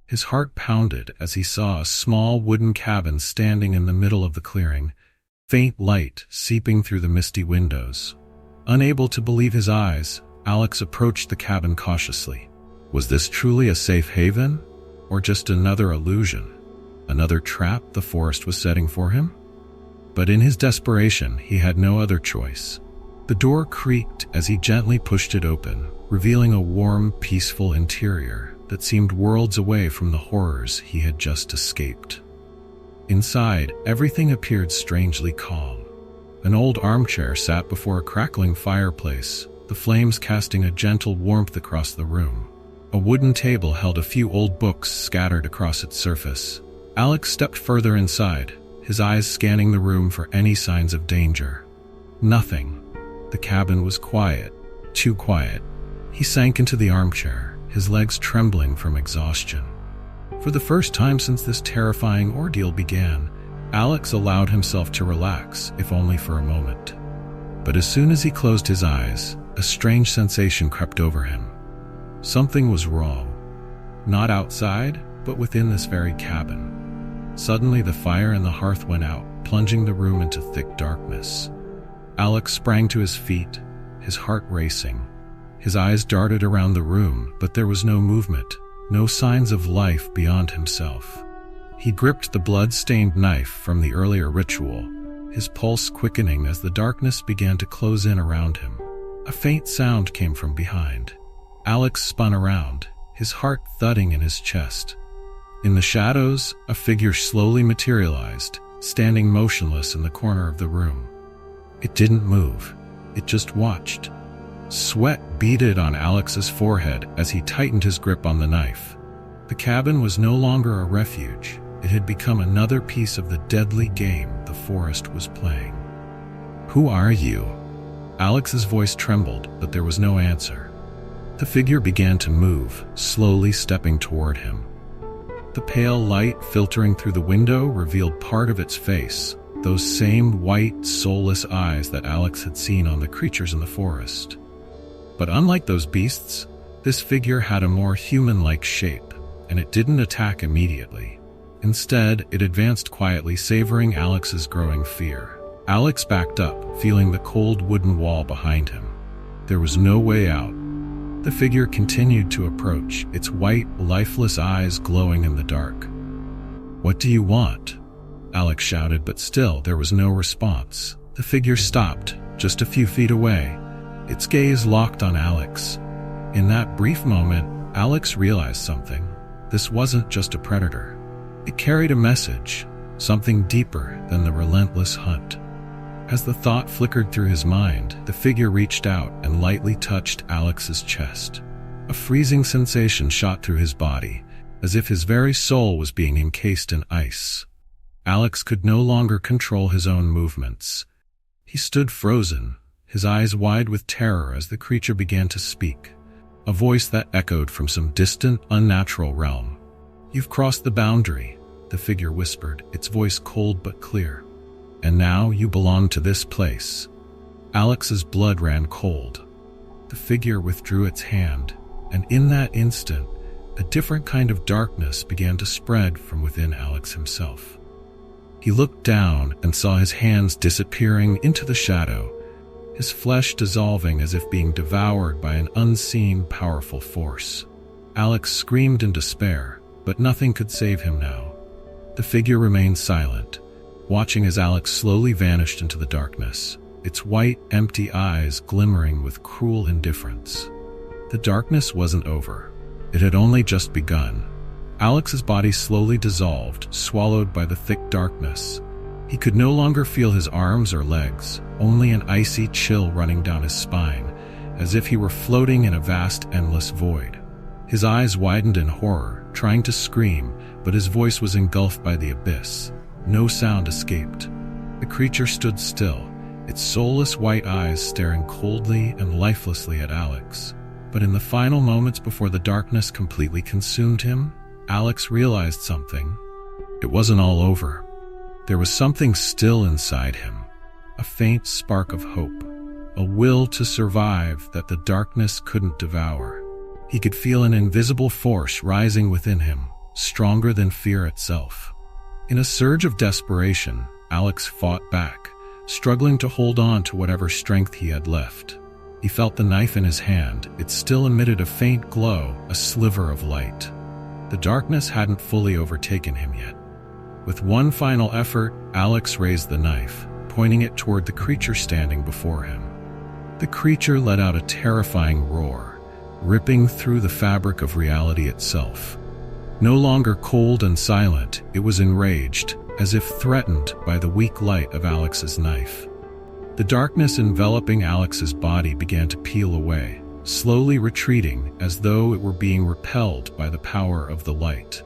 His heart pounded as he saw a small wooden cabin standing in the middle of the clearing, faint light seeping through the misty windows. Unable to believe his eyes, Alex approached the cabin cautiously. Was this truly a safe haven, or just another illusion? Another trap the forest was setting for him? But in his desperation, he had no other choice. The door creaked as he gently pushed it open, revealing a warm, peaceful interior that seemed worlds away from the horrors he had just escaped. Inside, everything appeared strangely calm. An old armchair sat before a crackling fireplace, the flames casting a gentle warmth across the room. A wooden table held a few old books scattered across its surface. Alex stepped further inside, his eyes scanning the room for any signs of danger. Nothing. The cabin was quiet, too quiet. He sank into the armchair, his legs trembling from exhaustion. For the first time since this terrifying ordeal began, Alex allowed himself to relax, if only for a moment. But as soon as he closed his eyes, a strange sensation crept over him. Something was wrong. Not outside, but within this very cabin. Suddenly the fire in the hearth went out, plunging the room into thick darkness. Alex sprang to his feet, his heart racing. His eyes darted around the room, but there was no movement, no signs of life beyond himself. He gripped the blood-stained knife from the earlier ritual, his pulse quickening as the darkness began to close in around him. A faint sound came from behind. Alex spun around, his heart thudding in his chest. In the shadows, a figure slowly materialized, standing motionless in the corner of the room. It didn't move. It just watched. Sweat beaded on Alex's forehead as he tightened his grip on the knife. The cabin was no longer a refuge. It had become another piece of the deadly game the forest was playing. "Who are you?" Alex's voice trembled, but there was no answer. The figure began to move, slowly stepping toward him. The pale light filtering through the window revealed part of its face, those same white, soulless eyes that Alex had seen on the creatures in the forest. But unlike those beasts, this figure had a more human-like shape, and it didn't attack immediately. Instead, it advanced quietly, savoring Alex's growing fear. Alex backed up, feeling the cold wooden wall behind him. There was no way out. The figure continued to approach, its white, lifeless eyes glowing in the dark. "What do you want?" Alex shouted, but still there was no response. The figure stopped, just a few feet away, its gaze locked on Alex. In that brief moment, Alex realized something. This wasn't just a predator. It carried a message, something deeper than the relentless hunt. As the thought flickered through his mind, the figure reached out and lightly touched Alex's chest. A freezing sensation shot through his body, as if his very soul was being encased in ice. Alex could no longer control his own movements. He stood frozen, his eyes wide with terror as the creature began to speak, a voice that echoed from some distant, unnatural realm. "You've crossed the boundary," the figure whispered, its voice cold but clear. "And now you belong to this place." Alex's blood ran cold. The figure withdrew its hand, and in that instant, a different kind of darkness began to spread from within Alex himself. He looked down and saw his hands disappearing into the shadow, his flesh dissolving as if being devoured by an unseen, powerful force. Alex screamed in despair, but nothing could save him now. The figure remained silent, watching as Alex slowly vanished into the darkness, its white, empty eyes glimmering with cruel indifference. The darkness wasn't over. It had only just begun. Alex's body slowly dissolved, swallowed by the thick darkness. He could no longer feel his arms or legs, only an icy chill running down his spine, as if he were floating in a vast, endless void. His eyes widened in horror, trying to scream, but his voice was engulfed by the abyss. No sound escaped. The creature stood still, its soulless white eyes staring coldly and lifelessly at Alex. But in the final moments before the darkness completely consumed him, Alex realized something. It wasn't all over. There was something still inside him, a faint spark of hope, a will to survive that the darkness couldn't devour. He could feel an invisible force rising within him, stronger than fear itself. In a surge of desperation, Alex fought back, struggling to hold on to whatever strength he had left. He felt the knife in his hand. It still emitted a faint glow, a sliver of light. The darkness hadn't fully overtaken him yet. With one final effort, Alex raised the knife, pointing it toward the creature standing before him. The creature let out a terrifying roar, ripping through the fabric of reality itself. No longer cold and silent, it was enraged, as if threatened by the weak light of Alex's knife. The darkness enveloping Alex's body began to peel away, slowly retreating as though it were being repelled by the power of the light.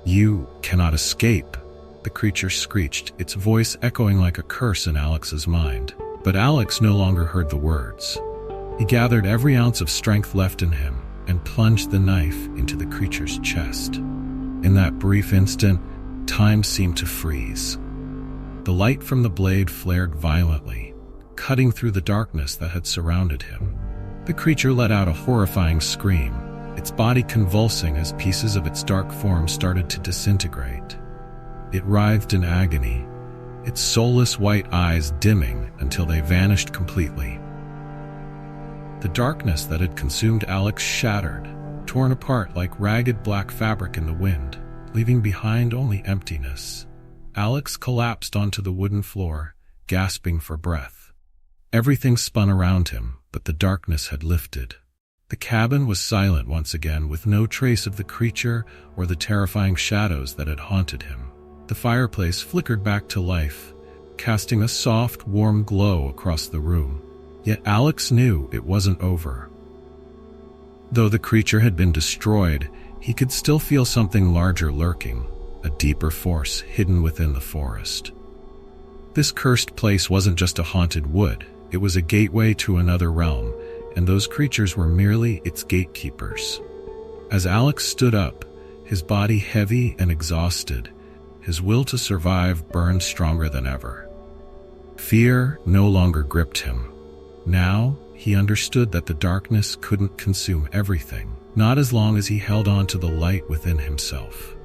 "You cannot escape," the creature screeched, its voice echoing like a curse in Alex's mind. But Alex no longer heard the words. He gathered every ounce of strength left in him and plunged the knife into the creature's chest. In that brief instant, time seemed to freeze. The light from the blade flared violently, cutting through the darkness that had surrounded him. The creature let out a horrifying scream, its body convulsing as pieces of its dark form started to disintegrate. It writhed in agony, its soulless white eyes dimming until they vanished completely. The darkness that had consumed Alex shattered, torn apart like ragged black fabric in the wind, leaving behind only emptiness. Alex collapsed onto the wooden floor, gasping for breath. Everything spun around him, but the darkness had lifted. The cabin was silent once again, with no trace of the creature or the terrifying shadows that had haunted him. The fireplace flickered back to life, casting a soft, warm glow across the room. Yet Alex knew it wasn't over. Though the creature had been destroyed, he could still feel something larger lurking, a deeper force hidden within the forest. This cursed place wasn't just a haunted wood, it was a gateway to another realm, and those creatures were merely its gatekeepers. As Alex stood up, his body heavy and exhausted, his will to survive burned stronger than ever. Fear no longer gripped him. Now, he understood that the darkness couldn't consume everything, not as long as he held on to the light within himself.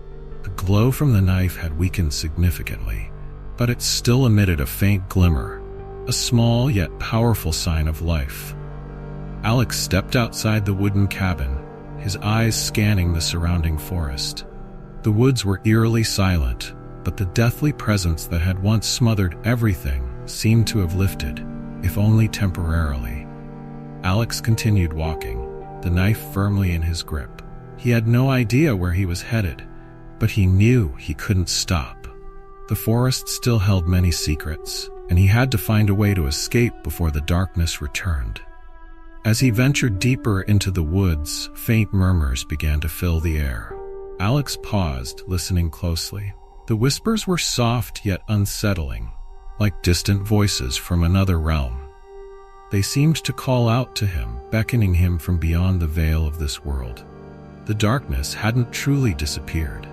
The glow from the knife had weakened significantly, but it still emitted a faint glimmer, a small yet powerful sign of life. Alex stepped outside the wooden cabin, his eyes scanning the surrounding forest. The woods were eerily silent, but the deathly presence that had once smothered everything seemed to have lifted, if only temporarily. Alex continued walking, the knife firmly in his grip. He had no idea where he was headed, but he knew he couldn't stop. The forest still held many secrets, and he had to find a way to escape before the darkness returned. As he ventured deeper into the woods, faint murmurs began to fill the air. Alex paused, listening closely. The whispers were soft yet unsettling, like distant voices from another realm. They seemed to call out to him, beckoning him from beyond the veil of this world. The darkness hadn't truly disappeared.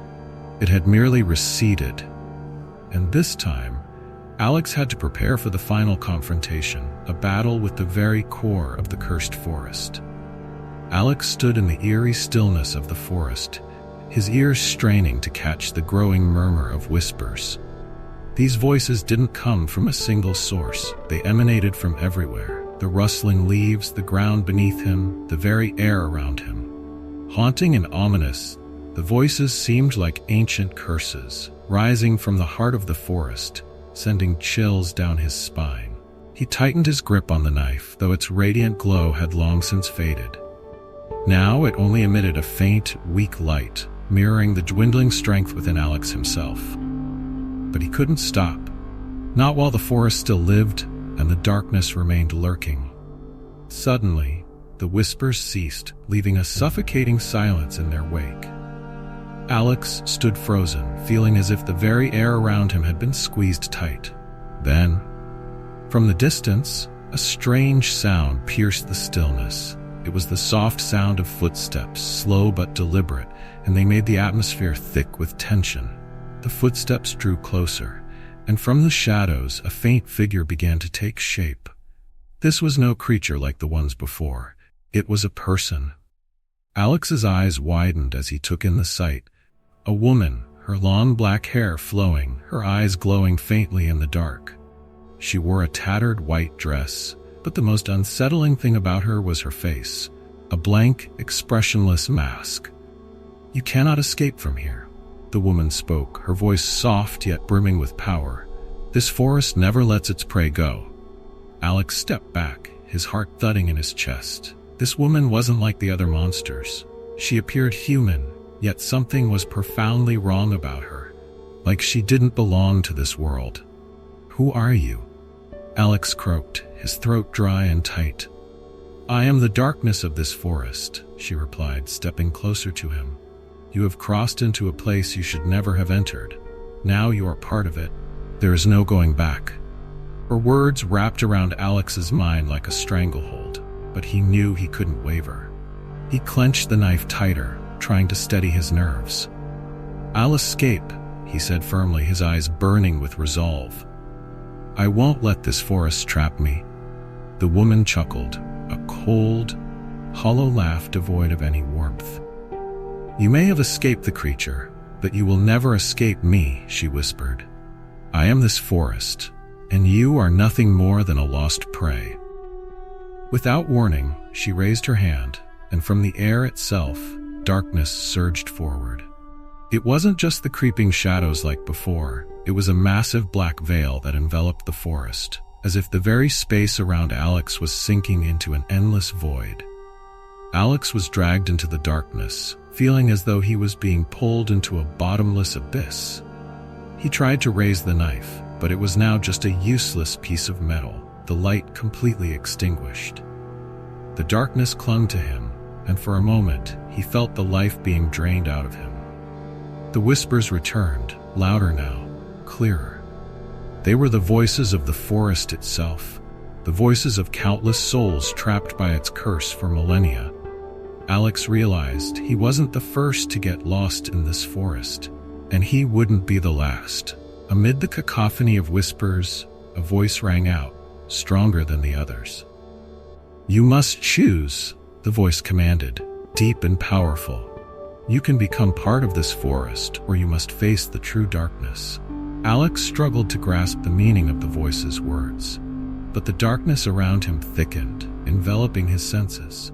It had merely receded. And this time, Alex had to prepare for the final confrontation, a battle with the very core of the cursed forest. Alex stood in the eerie stillness of the forest, his ears straining to catch the growing murmur of whispers. These voices didn't come from a single source. They emanated from everywhere. The rustling leaves, the ground beneath him, the very air around him. Haunting and ominous, the voices seemed like ancient curses, rising from the heart of the forest, sending chills down his spine. He tightened his grip on the knife, though its radiant glow had long since faded. Now it only emitted a faint, weak light, mirroring the dwindling strength within Alex himself. But he couldn't stop. Not while the forest still lived, and the darkness remained lurking. Suddenly, the whispers ceased, leaving a suffocating silence in their wake. Alex stood frozen, feeling as if the very air around him had been squeezed tight. Then, from the distance, a strange sound pierced the stillness. It was the soft sound of footsteps, slow but deliberate, and they made the atmosphere thick with tension. The footsteps drew closer, and from the shadows a faint figure began to take shape. This was no creature like the ones before. It was a person. Alex's eyes widened as he took in the sight. A woman, her long black hair flowing, her eyes glowing faintly in the dark. She wore a tattered white dress, but the most unsettling thing about her was her face, a blank, expressionless mask. "You cannot escape from here," the woman spoke, her voice soft yet brimming with power. "This forest never lets its prey go." Alex stepped back, his heart thudding in his chest. This woman wasn't like the other monsters. She appeared human, yet something was profoundly wrong about her, like she didn't belong to this world. "Who are you?" Alex croaked, his throat dry and tight. "I am the darkness of this forest," she replied, stepping closer to him. "You have crossed into a place you should never have entered. Now you are part of it. There is no going back." Her words wrapped around Alex's mind like a stranglehold, but he knew he couldn't waver. He clenched the knife tighter, trying to steady his nerves. "I'll escape," he said firmly, his eyes burning with resolve. "I won't let this forest trap me." The woman chuckled, a cold, hollow laugh devoid of any warmth. "You may have escaped the creature, but you will never escape me," she whispered. "I am this forest, and you are nothing more than a lost prey." Without warning, she raised her hand, and from the air itself, darkness surged forward. It wasn't just the creeping shadows like before, it was a massive black veil that enveloped the forest, as if the very space around Alex was sinking into an endless void. Alex was dragged into the darkness, feeling as though he was being pulled into a bottomless abyss. He tried to raise the knife, but it was now just a useless piece of metal, the light completely extinguished. The darkness clung to him, and for a moment, he felt the life being drained out of him. The whispers returned, louder now, clearer. They were the voices of the forest itself, the voices of countless souls trapped by its curse for millennia. Alex realized he wasn't the first to get lost in this forest, and he wouldn't be the last. Amid the cacophony of whispers, a voice rang out, stronger than the others. "You must choose," the voice commanded, deep and powerful. "You can become part of this forest, or you must face the true darkness." Alex struggled to grasp the meaning of the voice's words, but the darkness around him thickened, enveloping his senses.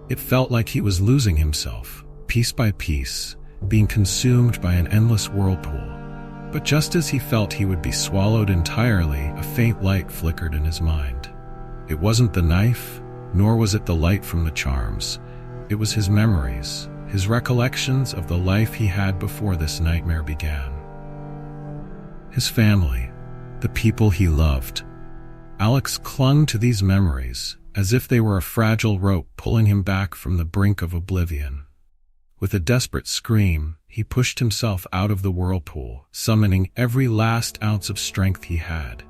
It felt like he was losing himself, piece by piece, being consumed by an endless whirlpool. But just as he felt he would be swallowed entirely, a faint light flickered in his mind. It wasn't the knife, nor was it the light from the charms. It was his memories, his recollections of the life he had before this nightmare began. His family, the people he loved. Alex clung to these memories as if they were a fragile rope pulling him back from the brink of oblivion. With a desperate scream, he pushed himself out of the whirlpool, summoning every last ounce of strength he had.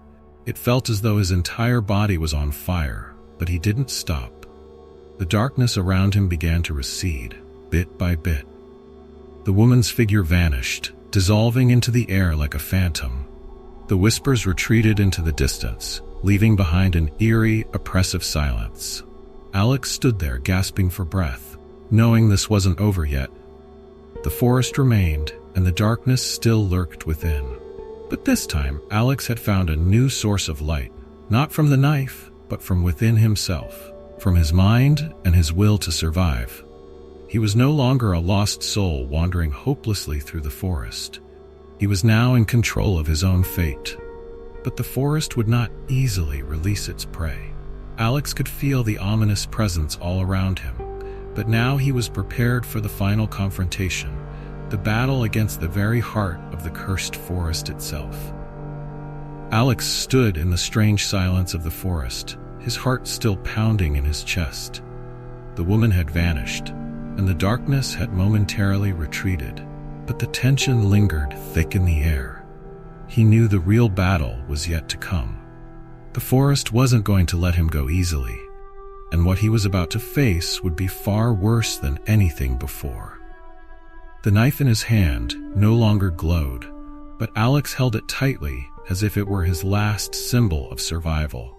It felt as though his entire body was on fire, but he didn't stop. The darkness around him began to recede, bit by bit. The woman's figure vanished, dissolving into the air like a phantom. The whispers retreated into the distance, leaving behind an eerie, oppressive silence. Alex stood there gasping for breath, knowing this wasn't over yet. The forest remained, and the darkness still lurked within. But this time, Alex had found a new source of light, not from the knife, but from within himself, from his mind and his will to survive. He was no longer a lost soul wandering hopelessly through the forest. He was now in control of his own fate. But the forest would not easily release its prey. Alex could feel the ominous presence all around him, but now he was prepared for the final confrontation, the battle against the very heart of the cursed forest itself. Alex stood in the strange silence of the forest, his heart still pounding in his chest. The woman had vanished, and the darkness had momentarily retreated, but the tension lingered thick in the air. He knew the real battle was yet to come. The forest wasn't going to let him go easily, and what he was about to face would be far worse than anything before. The knife in his hand no longer glowed, but Alex held it tightly as if it were his last symbol of survival.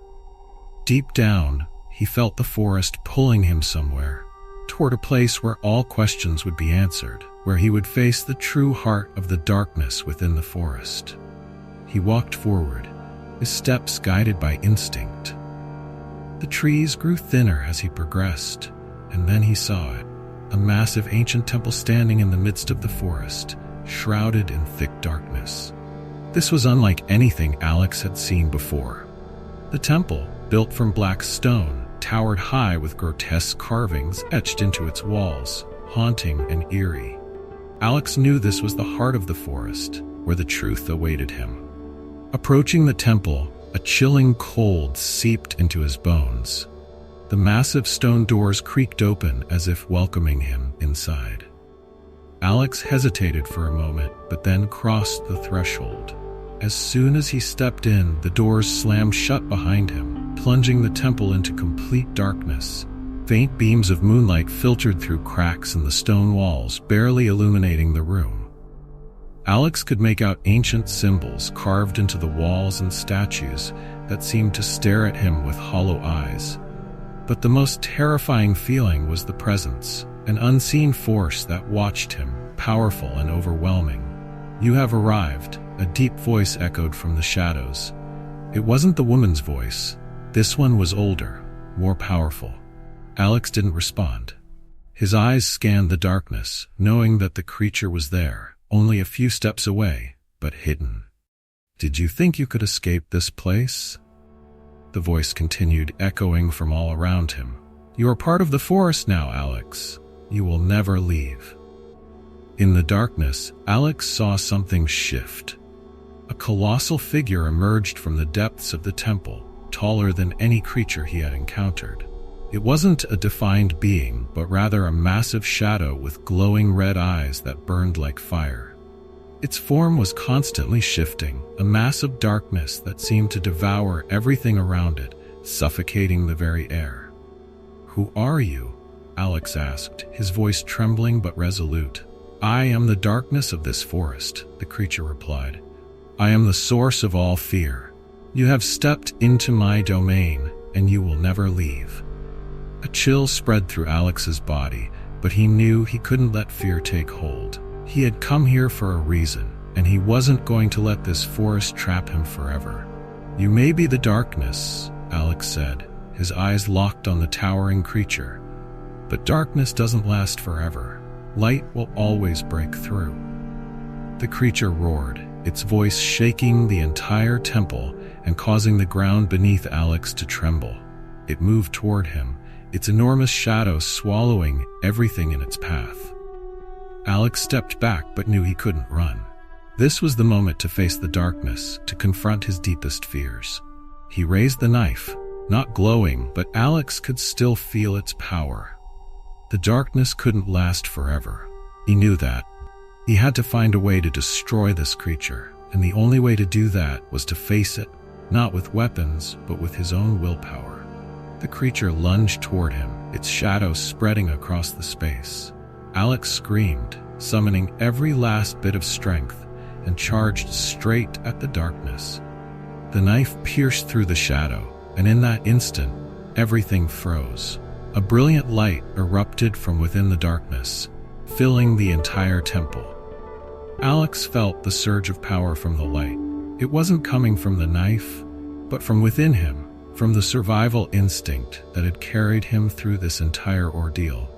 Deep down, he felt the forest pulling him somewhere, toward a place where all questions would be answered, where he would face the true heart of the darkness within the forest. He walked forward, his steps guided by instinct. The trees grew thinner as he progressed, and then he saw it, a massive ancient temple standing in the midst of the forest, shrouded in thick darkness. This was unlike anything Alex had seen before. The temple, built from black stone, towered high with grotesque carvings etched into its walls, haunting and eerie. Alex knew this was the heart of the forest, where the truth awaited him. Approaching the temple, a chilling cold seeped into his bones. The massive stone doors creaked open as if welcoming him inside. Alex hesitated for a moment, but then crossed the threshold. As soon as he stepped in, the doors slammed shut behind him, plunging the temple into complete darkness. Faint beams of moonlight filtered through cracks in the stone walls, barely illuminating the room. Alex could make out ancient symbols carved into the walls and statues that seemed to stare at him with hollow eyes. But the most terrifying feeling was the presence, an unseen force that watched him, powerful and overwhelming. "You have arrived," a deep voice echoed from the shadows. It wasn't the woman's voice. This one was older, more powerful. Alex didn't respond. His eyes scanned the darkness, knowing that the creature was there, only a few steps away, but hidden. "Did you think you could escape this place?" The voice continued, echoing from all around him. "You are part of the forest now, Alex. You will never leave." In the darkness, Alex saw something shift. A colossal figure emerged from the depths of the temple, taller than any creature he had encountered. It wasn't a defined being, but rather a massive shadow with glowing red eyes that burned like fire. Its form was constantly shifting, a mass of darkness that seemed to devour everything around it, suffocating the very air. "Who are you?" Alex asked, his voice trembling but resolute. "I am the darkness of this forest," the creature replied. "I am the source of all fear. You have stepped into my domain, and you will never leave." A chill spread through Alex's body, but he knew he couldn't let fear take hold. He had come here for a reason, and he wasn't going to let this forest trap him forever. "You may be the darkness," Alex said, his eyes locked on the towering creature. "But darkness doesn't last forever. Light will always break through." The creature roared, its voice shaking the entire temple and causing the ground beneath Alex to tremble. It moved toward him, its enormous shadow swallowing everything in its path. Alex stepped back but knew he couldn't run. This was the moment to face the darkness, to confront his deepest fears. He raised the knife, not glowing, but Alex could still feel its power. The darkness couldn't last forever. He knew that. He had to find a way to destroy this creature, and the only way to do that was to face it, not with weapons, but with his own willpower. The creature lunged toward him, its shadow spreading across the space. Alex screamed, summoning every last bit of strength, and charged straight at the darkness. The knife pierced through the shadow, and in that instant, everything froze. A brilliant light erupted from within the darkness, filling the entire temple. Alex felt the surge of power from the light. It wasn't coming from the knife, but from within him, from the survival instinct that had carried him through this entire ordeal.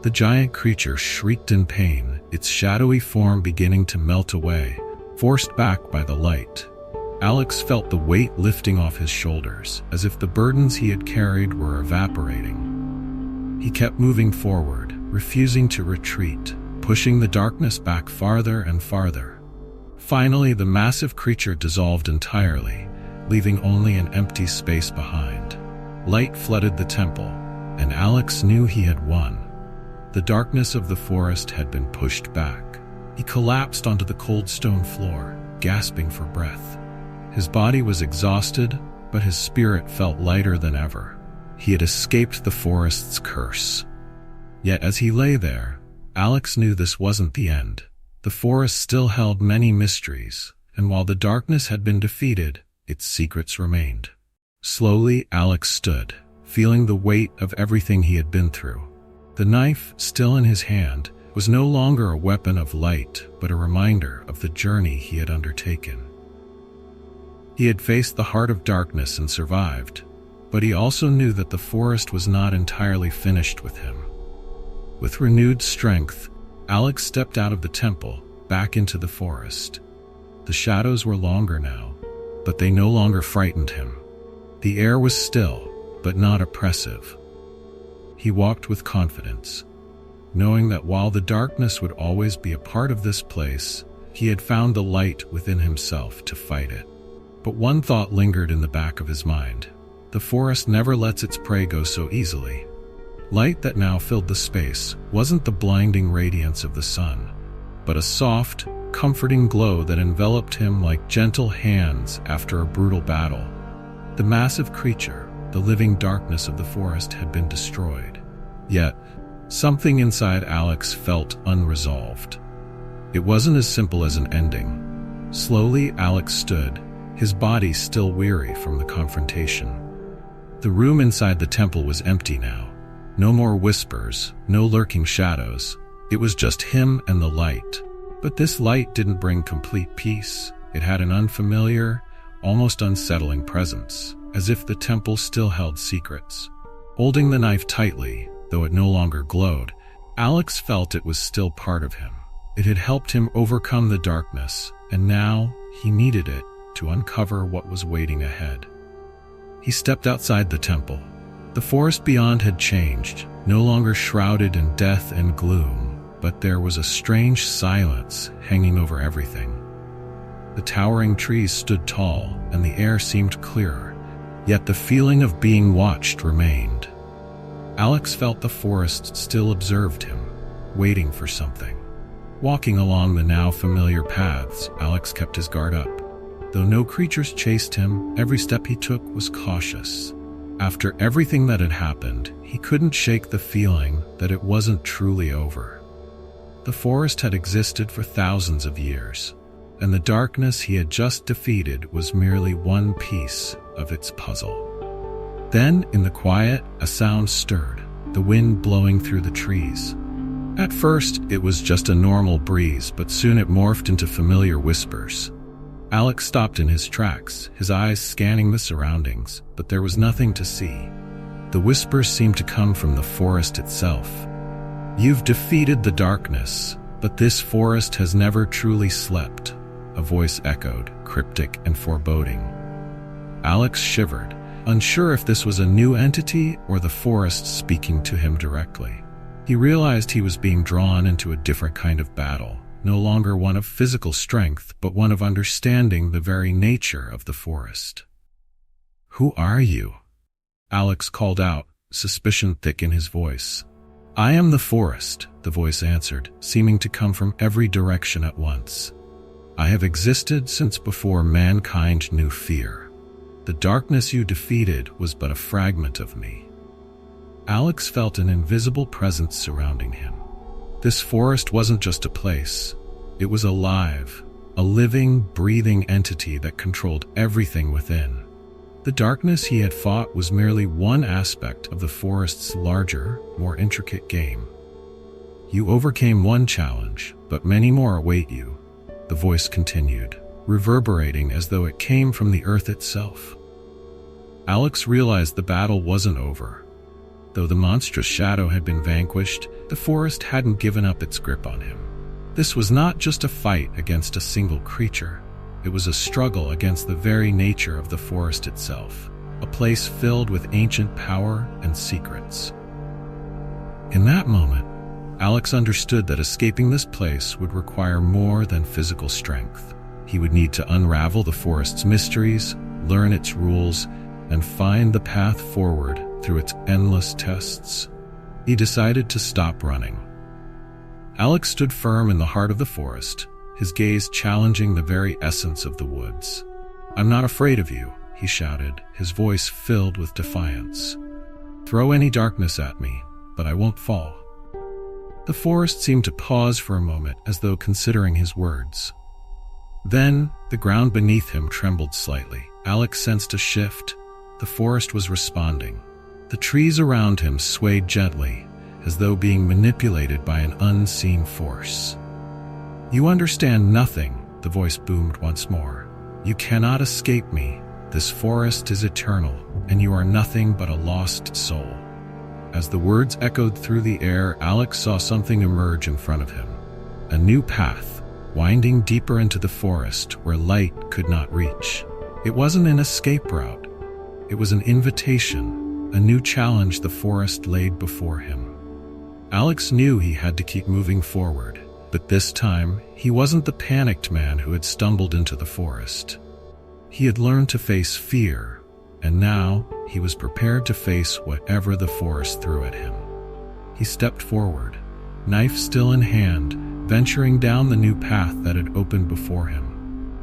The giant creature shrieked in pain, its shadowy form beginning to melt away, forced back by the light. Alex felt the weight lifting off his shoulders, as if the burdens he had carried were evaporating. He kept moving forward, refusing to retreat, pushing the darkness back farther and farther. Finally, the massive creature dissolved entirely, leaving only an empty space behind. Light flooded the temple, and Alex knew he had won. The darkness of the forest had been pushed back. He collapsed onto the cold stone floor, gasping for breath. His body was exhausted, but his spirit felt lighter than ever. He had escaped the forest's curse. Yet as he lay there, Alex knew this wasn't the end. The forest still held many mysteries, and while the darkness had been defeated, its secrets remained. Slowly, Alex stood, feeling the weight of everything he had been through. The knife, still in his hand, was no longer a weapon of light, but a reminder of the journey he had undertaken. He had faced the heart of darkness and survived, but he also knew that the forest was not entirely finished with him. With renewed strength, Alex stepped out of the temple, back into the forest. The shadows were longer now, but they no longer frightened him. The air was still, but not oppressive. He walked with confidence, knowing that while the darkness would always be a part of this place, he had found the light within himself to fight it. But one thought lingered in the back of his mind. The forest never lets its prey go so easily. Light that now filled the space wasn't the blinding radiance of the sun, but a soft, comforting glow that enveloped him like gentle hands after a brutal battle. The massive creature, the living darkness of the forest, had been destroyed. Yet, something inside Alex felt unresolved. It wasn't as simple as an ending. Slowly, Alex stood, his body still weary from the confrontation. The room inside the temple was empty now. No more whispers, no lurking shadows. It was just him and the light. But this light didn't bring complete peace. It had an unfamiliar, almost unsettling presence, as if the temple still held secrets. Holding the knife tightly, though it no longer glowed, Alex felt it was still part of him. It had helped him overcome the darkness, and now he needed it to uncover what was waiting ahead. He stepped outside the temple. The forest beyond had changed, no longer shrouded in death and gloom, but there was a strange silence hanging over everything. The towering trees stood tall, and the air seemed clearer, yet the feeling of being watched remained. Alex felt the forest still observed him, waiting for something. Walking along the now familiar paths, Alex kept his guard up. Though no creatures chased him, every step he took was cautious. After everything that had happened, he couldn't shake the feeling that it wasn't truly over. The forest had existed for thousands of years, and the darkness he had just defeated was merely one piece of its puzzle. Then, in the quiet, a sound stirred, the wind blowing through the trees. At first, it was just a normal breeze, but soon it morphed into familiar whispers. Alex stopped in his tracks, his eyes scanning the surroundings, but there was nothing to see. The whispers seemed to come from the forest itself. "You've defeated the darkness, but this forest has never truly slept," a voice echoed, cryptic and foreboding. Alex shivered, unsure if this was a new entity or the forest speaking to him directly. He realized he was being drawn into a different kind of battle, no longer one of physical strength, but one of understanding the very nature of the forest. "Who are you?" Alex called out, suspicion thick in his voice. "I am the forest," the voice answered, seeming to come from every direction at once. "I have existed since before mankind knew fear. The darkness you defeated was but a fragment of me." Alex felt an invisible presence surrounding him. This forest wasn't just a place. It was alive, a living, breathing entity that controlled everything within. The darkness he had fought was merely one aspect of the forest's larger, more intricate game. "You overcame one challenge, but many more await you," the voice continued, reverberating as though it came from the earth itself. Alex realized the battle wasn't over. Though the monstrous shadow had been vanquished, the forest hadn't given up its grip on him. This was not just a fight against a single creature. It was a struggle against the very nature of the forest itself, a place filled with ancient power and secrets. In that moment, Alex understood that escaping this place would require more than physical strength. He would need to unravel the forest's mysteries, learn its rules, and find the path forward through its endless tests. He decided to stop running. Alex stood firm in the heart of the forest, his gaze challenging the very essence of the woods. "I'm not afraid of you," he shouted, his voice filled with defiance. "Throw any darkness at me, but I won't fall." The forest seemed to pause for a moment as though considering his words. Then, the ground beneath him trembled slightly. Alex sensed a shift. The forest was responding. The trees around him swayed gently, as though being manipulated by an unseen force. "You understand nothing," the voice boomed once more. "You cannot escape me. This forest is eternal, and you are nothing but a lost soul." As the words echoed through the air, Alex saw something emerge in front of him. A new path, winding deeper into the forest where light could not reach. It wasn't an escape route. It was an invitation, a new challenge the forest laid before him. Alex knew he had to keep moving forward, but this time, he wasn't the panicked man who had stumbled into the forest. He had learned to face fear, and now he was prepared to face whatever the forest threw at him. He stepped forward, knife still in hand, venturing down the new path that had opened before him.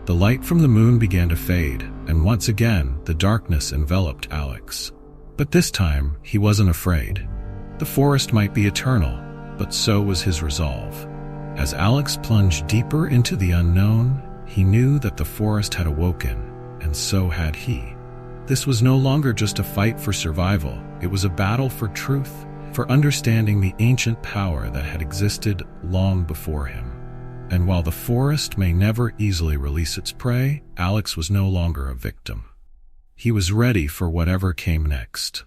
The light from the moon began to fade, and once again, the darkness enveloped Alex. But this time, he wasn't afraid. The forest might be eternal, but so was his resolve. As Alex plunged deeper into the unknown, he knew that the forest had awoken, and so had he. This was no longer just a fight for survival. It was a battle for truth, for understanding the ancient power that had existed long before him. And while the forest may never easily release its prey, Alex was no longer a victim. He was ready for whatever came next.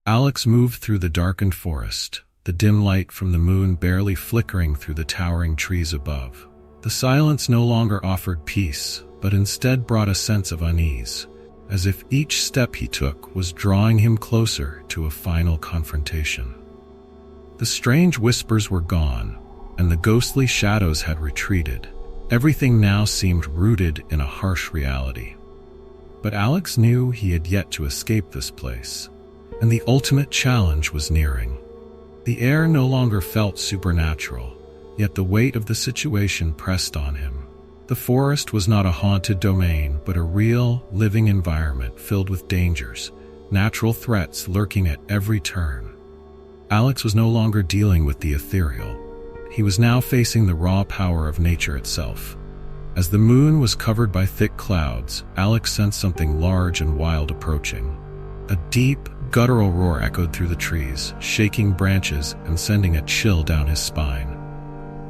Alex moved through the darkened forest, the dim light from the moon barely flickering through the towering trees above. The silence no longer offered peace, but instead brought a sense of unease, as if each step he took was drawing him closer to a final confrontation. The strange whispers were gone, and the ghostly shadows had retreated. Everything now seemed rooted in a harsh reality. But Alex knew he had yet to escape this place, and the ultimate challenge was nearing. The air no longer felt supernatural, yet the weight of the situation pressed on him. The forest was not a haunted domain, but a real, living environment filled with dangers, natural threats lurking at every turn. Alex was no longer dealing with the ethereal. He was now facing the raw power of nature itself. As the moon was covered by thick clouds, Alex sensed something large and wild approaching. A deep, guttural roar echoed through the trees, shaking branches and sending a chill down his spine.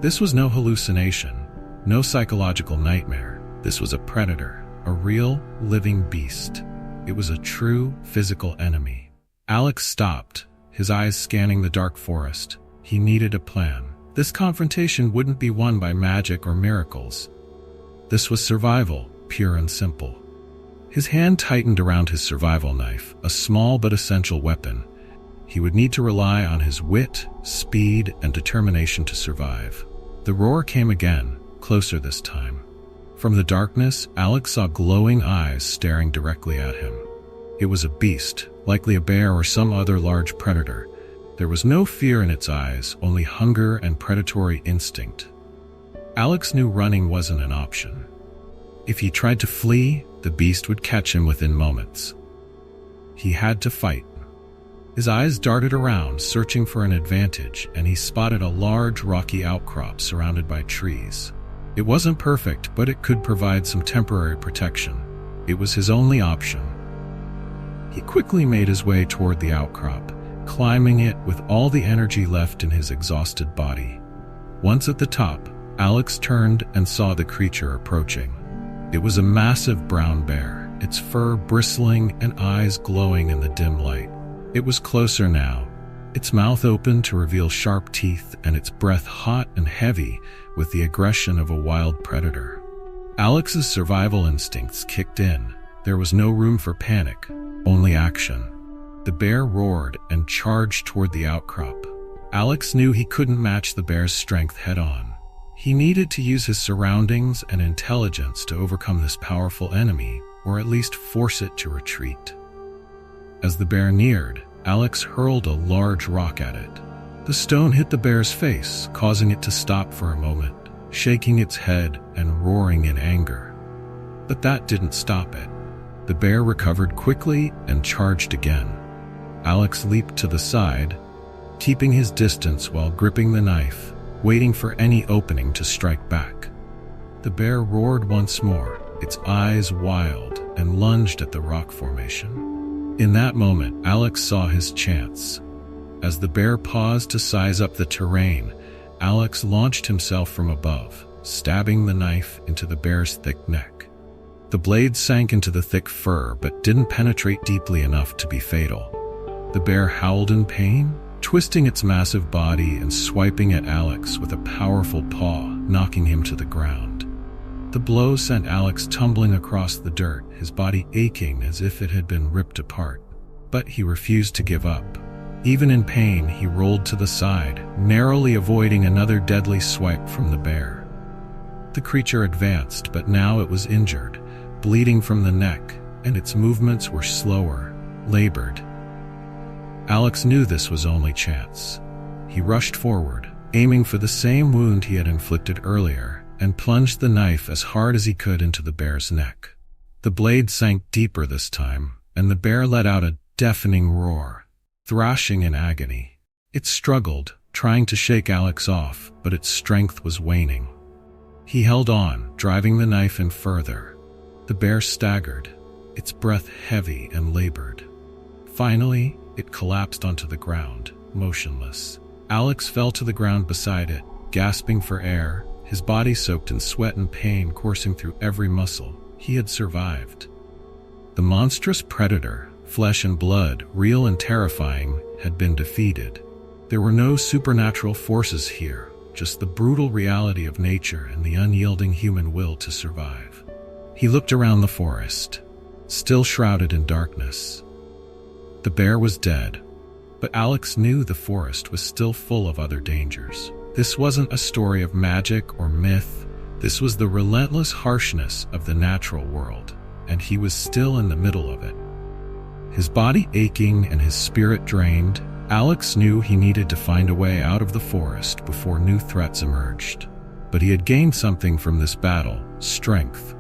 This was no hallucination, no psychological nightmare. This was a predator, a real, living beast. It was a true, physical enemy. Alex stopped, his eyes scanning the dark forest. He needed a plan. This confrontation wouldn't be won by magic or miracles. This was survival, pure and simple. His hand tightened around his survival knife, a small but essential weapon. He would need to rely on his wit, speed, and determination to survive. The roar came again, closer this time. From the darkness, Alex saw glowing eyes staring directly at him. It was a beast, likely a bear or some other large predator. There was no fear in its eyes, only hunger and predatory instinct. Alex knew running wasn't an option. If he tried to flee, the beast would catch him within moments. He had to fight. His eyes darted around, searching for an advantage, and he spotted a large rocky outcrop surrounded by trees. It wasn't perfect, but it could provide some temporary protection. It was his only option. He quickly made his way toward the outcrop, climbing it with all the energy left in his exhausted body. Once at the top, Alex turned and saw the creature approaching. It was a massive brown bear, its fur bristling and eyes glowing in the dim light. It was closer now, its mouth open to reveal sharp teeth and its breath hot and heavy with the aggression of a wild predator. Alex's survival instincts kicked in. There was no room for panic, only action. The bear roared and charged toward the outcrop. Alex knew he couldn't match the bear's strength head-on. He needed to use his surroundings and intelligence to overcome this powerful enemy, or at least force it to retreat. As the bear neared, Alex hurled a large rock at it. The stone hit the bear's face, causing it to stop for a moment, shaking its head and roaring in anger. But that didn't stop it. The bear recovered quickly and charged again. Alex leaped to the side, keeping his distance while gripping the knife, waiting for any opening to strike back. The bear roared once more, its eyes wild, and lunged at the rock formation. In that moment, Alex saw his chance. As the bear paused to size up the terrain, Alex launched himself from above, stabbing the knife into the bear's thick neck. The blade sank into the thick fur but didn't penetrate deeply enough to be fatal. The bear howled in pain, twisting its massive body and swiping at Alex with a powerful paw, knocking him to the ground. The blow sent Alex tumbling across the dirt, his body aching as if it had been ripped apart. But he refused to give up. Even in pain, he rolled to the side, narrowly avoiding another deadly swipe from the bear. The creature advanced, but now it was injured, bleeding from the neck, and its movements were slower, labored. Alex knew this was only chance. He rushed forward, aiming for the same wound he had inflicted earlier, and plunged the knife as hard as he could into the bear's neck. The blade sank deeper this time, and the bear let out a deafening roar, thrashing in agony. It struggled, trying to shake Alex off, but its strength was waning. He held on, driving the knife in further. The bear staggered, its breath heavy and labored. Finally, it collapsed onto the ground, motionless. Alex fell to the ground beside it, gasping for air, his body soaked in sweat and pain coursing through every muscle. He had survived. The monstrous predator, flesh and blood, real and terrifying, had been defeated. There were no supernatural forces here, just the brutal reality of nature and the unyielding human will to survive. He looked around the forest, still shrouded in darkness. The bear was dead, but Alex knew the forest was still full of other dangers. This wasn't a story of magic or myth. This was the relentless harshness of the natural world, and he was still in the middle of it. His body aching and his spirit drained, Alex knew he needed to find a way out of the forest before new threats emerged. But he had gained something from this battle: strength.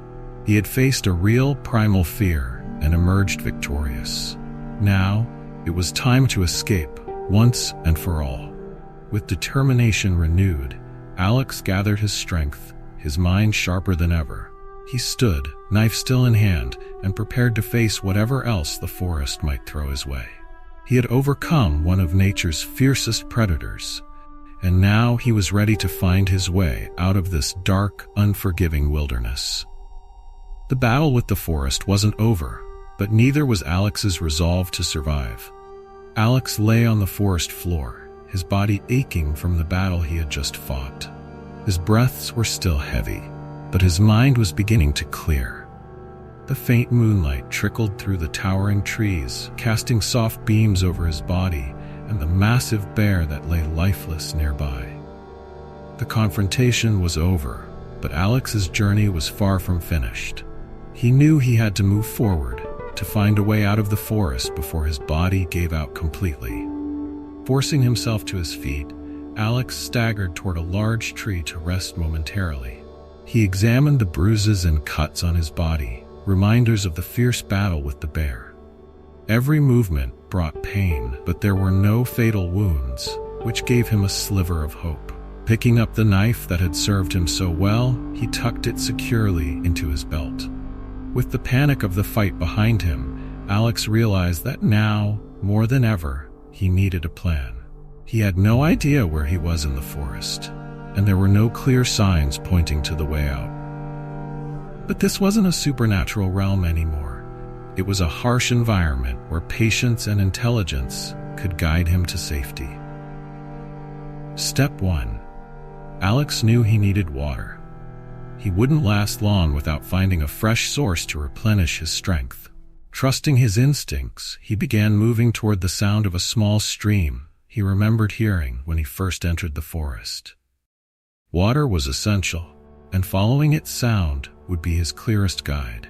He had faced a real primal fear and emerged victorious. Now, it was time to escape, once and for all. With determination renewed, Alex gathered his strength, his mind sharper than ever. He stood, knife still in hand, and prepared to face whatever else the forest might throw his way. He had overcome one of nature's fiercest predators, and now he was ready to find his way out of this dark, unforgiving wilderness. The battle with the forest wasn't over, but neither was Alex's resolve to survive. Alex lay on the forest floor, his body aching from the battle he had just fought. His breaths were still heavy, but his mind was beginning to clear. The faint moonlight trickled through the towering trees, casting soft beams over his body and the massive bear that lay lifeless nearby. The confrontation was over, but Alex's journey was far from finished. He knew he had to move forward, to find a way out of the forest before his body gave out completely. Forcing himself to his feet, Alex staggered toward a large tree to rest momentarily. He examined the bruises and cuts on his body, reminders of the fierce battle with the bear. Every movement brought pain, but there were no fatal wounds, which gave him a sliver of hope. Picking up the knife that had served him so well, he tucked it securely into his belt. With the panic of the fight behind him, Alex realized that now, more than ever, he needed a plan. He had no idea where he was in the forest, and there were no clear signs pointing to the way out. But this wasn't a supernatural realm anymore. It was a harsh environment where patience and intelligence could guide him to safety. Step 1. Alex knew he needed water. He wouldn't last long without finding a fresh source to replenish his strength. Trusting his instincts, he began moving toward the sound of a small stream he remembered hearing when he first entered the forest. Water was essential, and following its sound would be his clearest guide.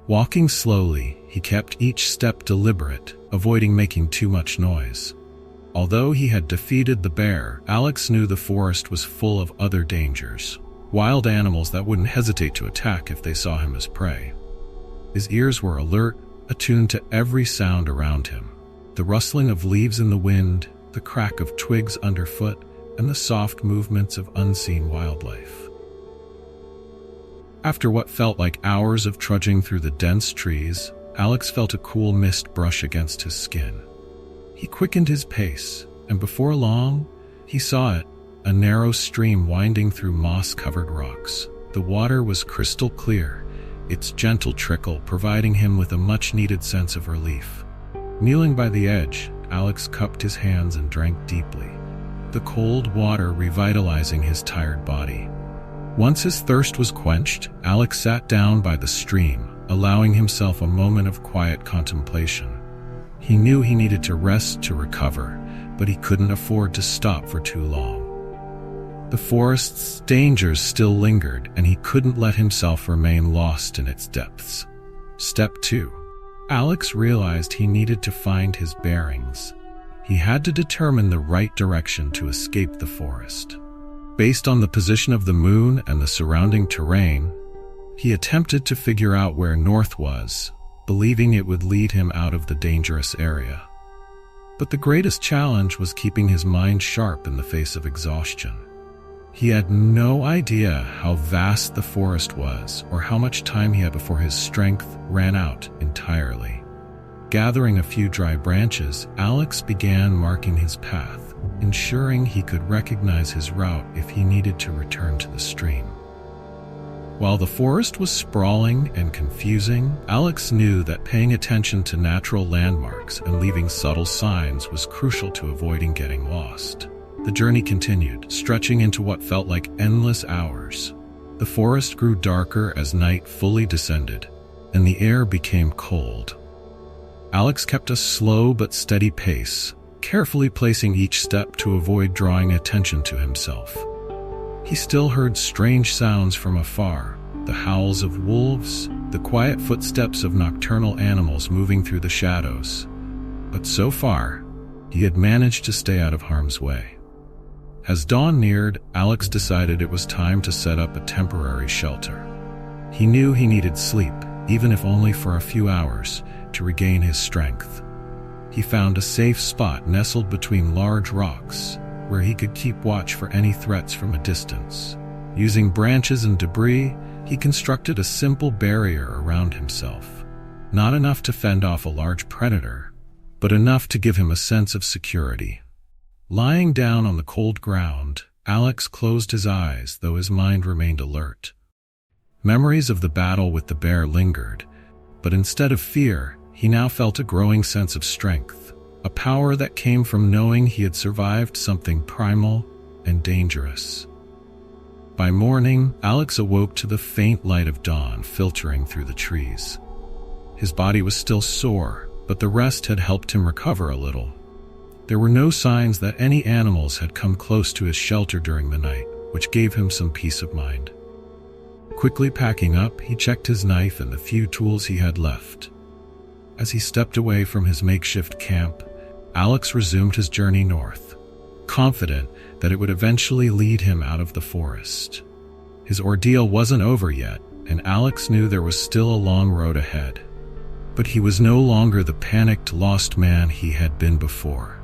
Walking slowly, he kept each step deliberate, avoiding making too much noise. Although he had defeated the bear, Alex knew the forest was full of other dangers, wild animals that wouldn't hesitate to attack if they saw him as prey. His ears were alert, attuned to every sound around him: the rustling of leaves in the wind, the crack of twigs underfoot, and the soft movements of unseen wildlife. After what felt like hours of trudging through the dense trees, Alex felt a cool mist brush against his skin. He quickened his pace, and before long, he saw it, a narrow stream winding through moss-covered rocks. The water was crystal clear, its gentle trickle providing him with a much-needed sense of relief. Kneeling by the edge, Alex cupped his hands and drank deeply, the cold water revitalizing his tired body. Once his thirst was quenched, Alex sat down by the stream, allowing himself a moment of quiet contemplation. He knew he needed to rest to recover, but he couldn't afford to stop for too long. The forest's dangers still lingered, and he couldn't let himself remain lost in its depths. Step 2. Alex realized he needed to find his bearings. He had to determine the right direction to escape the forest. Based on the position of the moon and the surrounding terrain, he attempted to figure out where north was, believing it would lead him out of the dangerous area. But the greatest challenge was keeping his mind sharp in the face of exhaustion. He had no idea how vast the forest was or how much time he had before his strength ran out entirely. Gathering a few dry branches, Alex began marking his path, ensuring he could recognize his route if he needed to return to the stream. While the forest was sprawling and confusing, Alex knew that paying attention to natural landmarks and leaving subtle signs was crucial to avoiding getting lost. The journey continued, stretching into what felt like endless hours. The forest grew darker as night fully descended, and the air became cold. Alex kept a slow but steady pace, carefully placing each step to avoid drawing attention to himself. He still heard strange sounds from afar, the howls of wolves, the quiet footsteps of nocturnal animals moving through the shadows. But so far, He had managed to stay out of harm's way. As dawn neared, Alex decided it was time to set up a temporary shelter. He knew he needed sleep, even if only for a few hours, to regain his strength. He found a safe spot nestled between large rocks, where he could keep watch for any threats from a distance. Using branches and debris, he constructed a simple barrier around himself. Not enough to fend off a large predator, but enough to give him a sense of security. Lying down on the cold ground, Alex closed his eyes, though his mind remained alert. Memories of the battle with the bear lingered, but instead of fear, he now felt a growing sense of strength, a power that came from knowing he had survived something primal and dangerous. By morning, Alex awoke to the faint light of dawn filtering through the trees. His body was still sore, but the rest had helped him recover a little. There were no signs that any animals had come close to his shelter during the night, which gave him some peace of mind. Quickly packing up, he checked his knife and the few tools he had left. As he stepped away from his makeshift camp, Alex resumed his journey north, confident that it would eventually lead him out of the forest. His ordeal wasn't over yet, and Alex knew there was still a long road ahead. But he was no longer the panicked, lost man he had been before.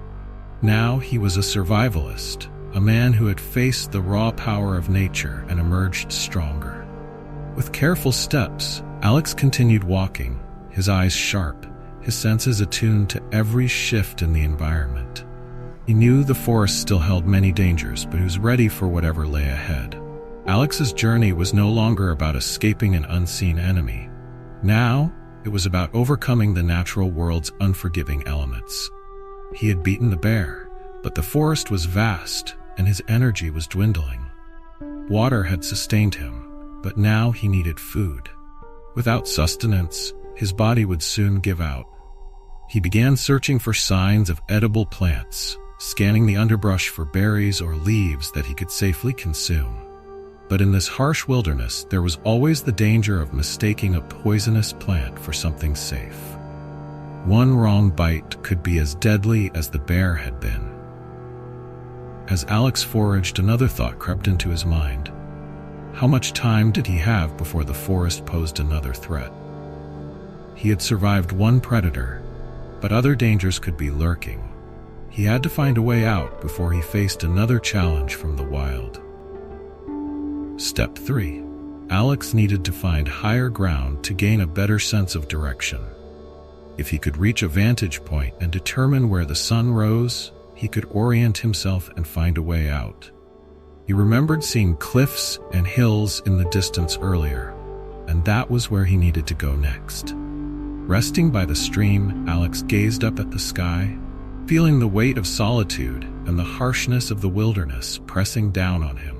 Now he was a survivalist, a man who had faced the raw power of nature and emerged stronger. With careful steps, Alex continued walking, his eyes sharp, his senses attuned to every shift in the environment. He knew the forest still held many dangers, but he was ready for whatever lay ahead. Alex's journey was no longer about escaping an unseen enemy. Now, it was about overcoming the natural world's unforgiving elements. He had beaten the bear, but the forest was vast, and his energy was dwindling. Water had sustained him, but now he needed food. Without sustenance, his body would soon give out. He began searching for signs of edible plants, scanning the underbrush for berries or leaves that he could safely consume. But in this harsh wilderness, there was always the danger of mistaking a poisonous plant for something safe. One wrong bite could be as deadly as the bear had been. As Alex foraged, another thought crept into his mind. How much time did he have before the forest posed another threat? He had survived one predator, but other dangers could be lurking. He had to find a way out before he faced another challenge from the wild. Step 3. Alex needed to find higher ground to gain a better sense of direction. If he could reach a vantage point and determine where the sun rose, he could orient himself and find a way out. He remembered seeing cliffs and hills in the distance earlier, and that was where he needed to go next. Resting by the stream, Alex gazed up at the sky, feeling the weight of solitude and the harshness of the wilderness pressing down on him.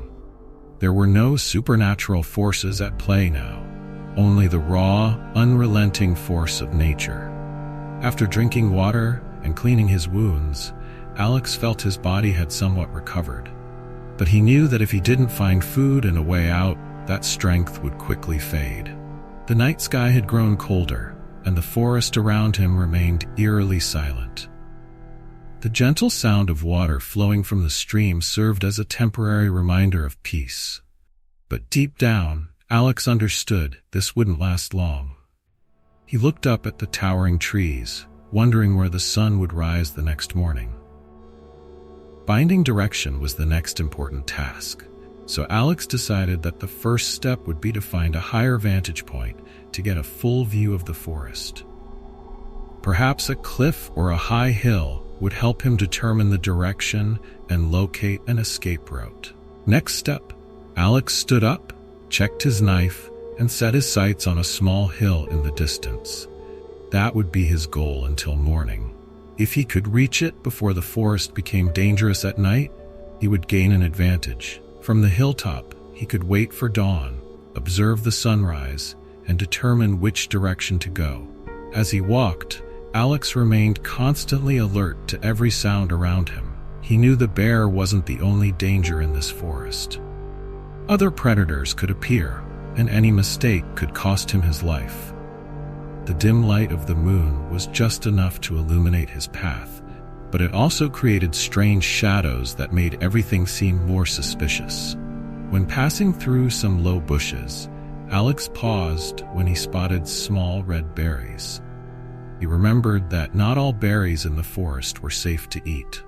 There were no supernatural forces at play now, only the raw, unrelenting force of nature. After drinking water and cleaning his wounds, Alex felt his body had somewhat recovered. But he knew that if he didn't find food and a way out, that strength would quickly fade. The night sky had grown colder, and the forest around him remained eerily silent. The gentle sound of water flowing from the stream served as a temporary reminder of peace. But deep down, Alex understood this wouldn't last long. He looked up at the towering trees, wondering where the sun would rise the next morning. Finding direction was the next important task, so Alex decided that the first step would be to find a higher vantage point to get a full view of the forest. Perhaps a cliff or a high hill would help him determine the direction and locate an escape route. Next step, Alex stood up, checked his knife, and set his sights on a small hill in the distance. That would be his goal until morning. If he could reach it before the forest became dangerous at night, he would gain an advantage. From the hilltop, he could wait for dawn, observe the sunrise, and determine which direction to go. As he walked, Alex remained constantly alert to every sound around him. He knew the bear wasn't the only danger in this forest. Other predators could appear, and any mistake could cost him his life. The dim light of the moon was just enough to illuminate his path, but it also created strange shadows that made everything seem more suspicious. When passing through some low bushes, Alex paused when he spotted small red berries. He remembered that not all berries in the forest were safe to eat.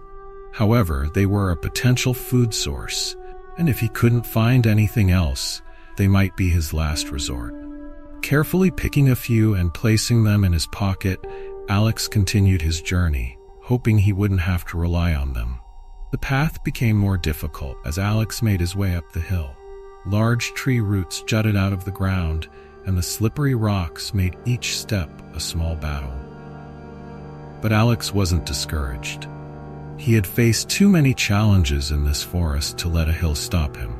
However, they were a potential food source, and if he couldn't find anything else, they might be his last resort. Carefully picking a few and placing them in his pocket, Alex continued his journey, hoping he wouldn't have to rely on them. The path became more difficult as Alex made his way up the hill. Large tree roots jutted out of the ground, and the slippery rocks made each step a small battle. But Alex wasn't discouraged. He had faced too many challenges in this forest to let a hill stop him.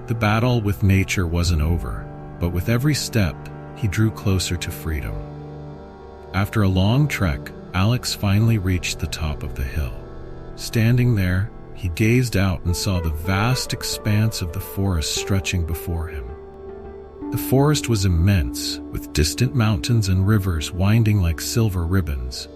The battle with nature wasn't over, but with every step, he drew closer to freedom. After a long trek, Alex finally reached the top of the hill. Standing there, he gazed out and saw the vast expanse of the forest stretching before him. The forest was immense, with distant mountains and rivers winding like silver ribbons.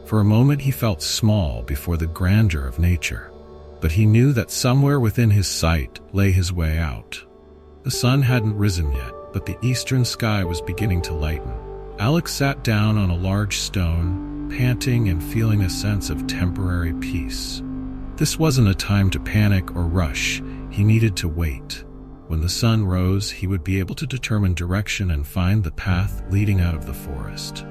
For a moment he felt small before the grandeur of nature, but he knew that somewhere within his sight lay his way out. The sun hadn't risen yet, but the eastern sky was beginning to lighten. Alex sat down on a large stone, panting and feeling a sense of temporary peace. This wasn't a time to panic or rush. He needed to wait. When the sun rose, he would be able to determine direction and find the path leading out of the forest.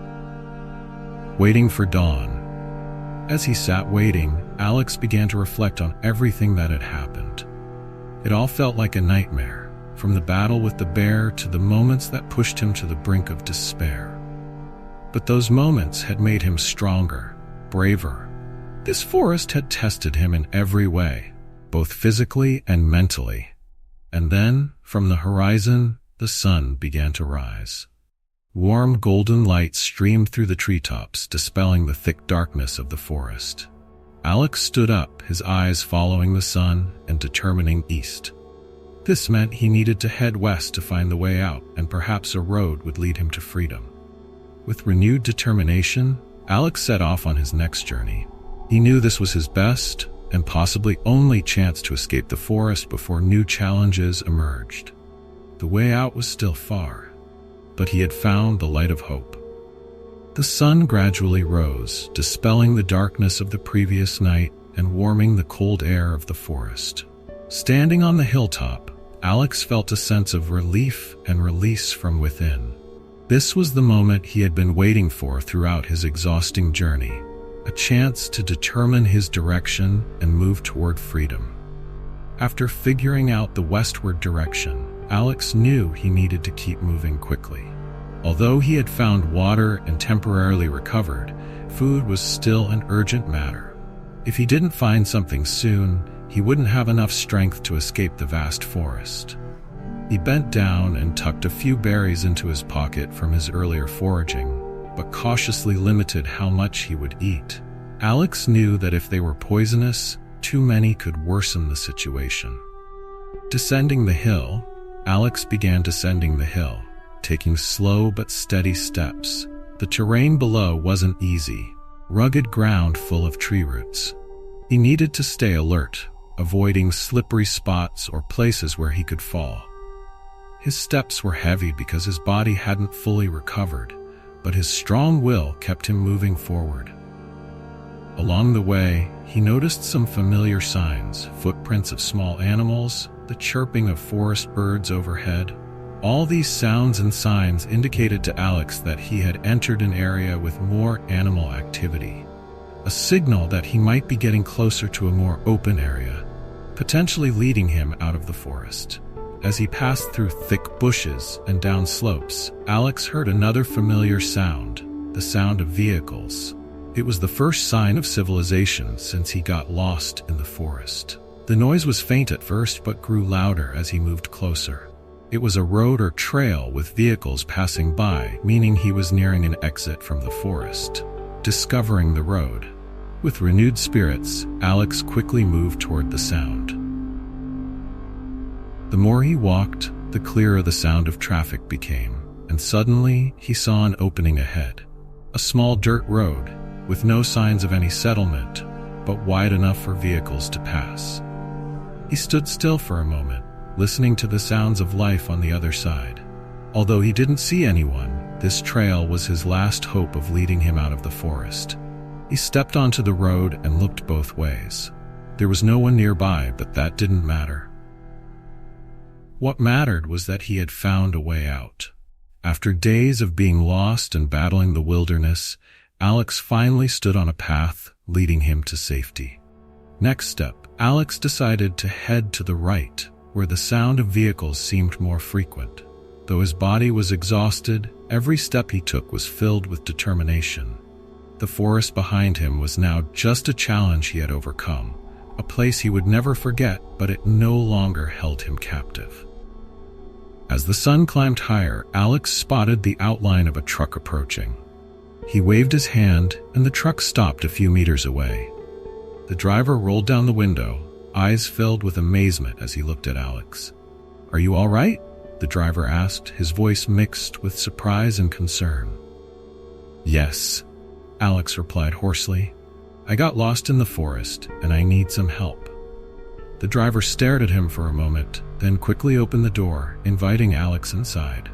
Waiting for dawn. As he sat waiting, Alex began to reflect on everything that had happened. It all felt like a nightmare, from the battle with the bear to the moments that pushed him to the brink of despair. But those moments had made him stronger, braver. This forest had tested him in every way, both physically and mentally. And then, from the horizon, the sun began to rise. Warm golden light streamed through the treetops, dispelling the thick darkness of the forest. Alex stood up, his eyes following the sun and determining east. This meant he needed to head west to find the way out, and perhaps a road would lead him to freedom. With renewed determination, Alex set off on his next journey. He knew this was his best and possibly only chance to escape the forest before new challenges emerged. The way out was still far, but he had found the light of hope. The sun gradually rose, dispelling the darkness of the previous night and warming the cold air of the forest. Standing on the hilltop, Alex felt a sense of relief and release from within. This was the moment he had been waiting for throughout his exhausting journey, a chance to determine his direction and move toward freedom. After figuring out the westward direction, Alex knew he needed to keep moving quickly. Although he had found water and temporarily recovered, food was still an urgent matter. If he didn't find something soon, he wouldn't have enough strength to escape the vast forest. He bent down and tucked a few berries into his pocket from his earlier foraging, but cautiously limited how much he would eat. Alex knew that if they were poisonous, too many could worsen the situation. Descending the hill, Alex began descending the hill, taking slow but steady steps. The terrain below wasn't easy, rugged ground full of tree roots. He needed to stay alert, avoiding slippery spots or places where he could fall. His steps were heavy because his body hadn't fully recovered, but his strong will kept him moving forward. Along the way, he noticed some familiar signs, footprints of small animals, the chirping of forest birds overhead. All these sounds and signs indicated to Alex that he had entered an area with more animal activity, a signal that he might be getting closer to a more open area, potentially leading him out of the forest. As he passed through thick bushes and down slopes, Alex heard another familiar sound, the sound of vehicles. It was the first sign of civilization since he got lost in the forest. The noise was faint at first but grew louder as he moved closer. It was a road or trail with vehicles passing by, meaning he was nearing an exit from the forest. Discovering the road. With renewed spirits, Alex quickly moved toward the sound. The more he walked, the clearer the sound of traffic became, and suddenly he saw an opening ahead. A small dirt road, with no signs of any settlement, but wide enough for vehicles to pass. He stood still for a moment, listening to the sounds of life on the other side. Although he didn't see anyone, this trail was his last hope of leading him out of the forest. He stepped onto the road and looked both ways. There was no one nearby, but that didn't matter. What mattered was that he had found a way out. After days of being lost and battling the wilderness, Alex finally stood on a path leading him to safety. Next step, Alex decided to head to the right, where the sound of vehicles seemed more frequent. Though his body was exhausted, every step he took was filled with determination. The forest behind him was now just a challenge he had overcome, a place he would never forget, but it no longer held him captive. As the sun climbed higher, Alex spotted the outline of a truck approaching. He waved his hand, and the truck stopped a few meters away. The driver rolled down the window, eyes filled with amazement as he looked at Alex. "Are you all right?" the driver asked, his voice mixed with surprise and concern. "Yes," Alex replied hoarsely. "I got lost in the forest, and I need some help." The driver stared at him for a moment, then quickly opened the door, inviting Alex inside.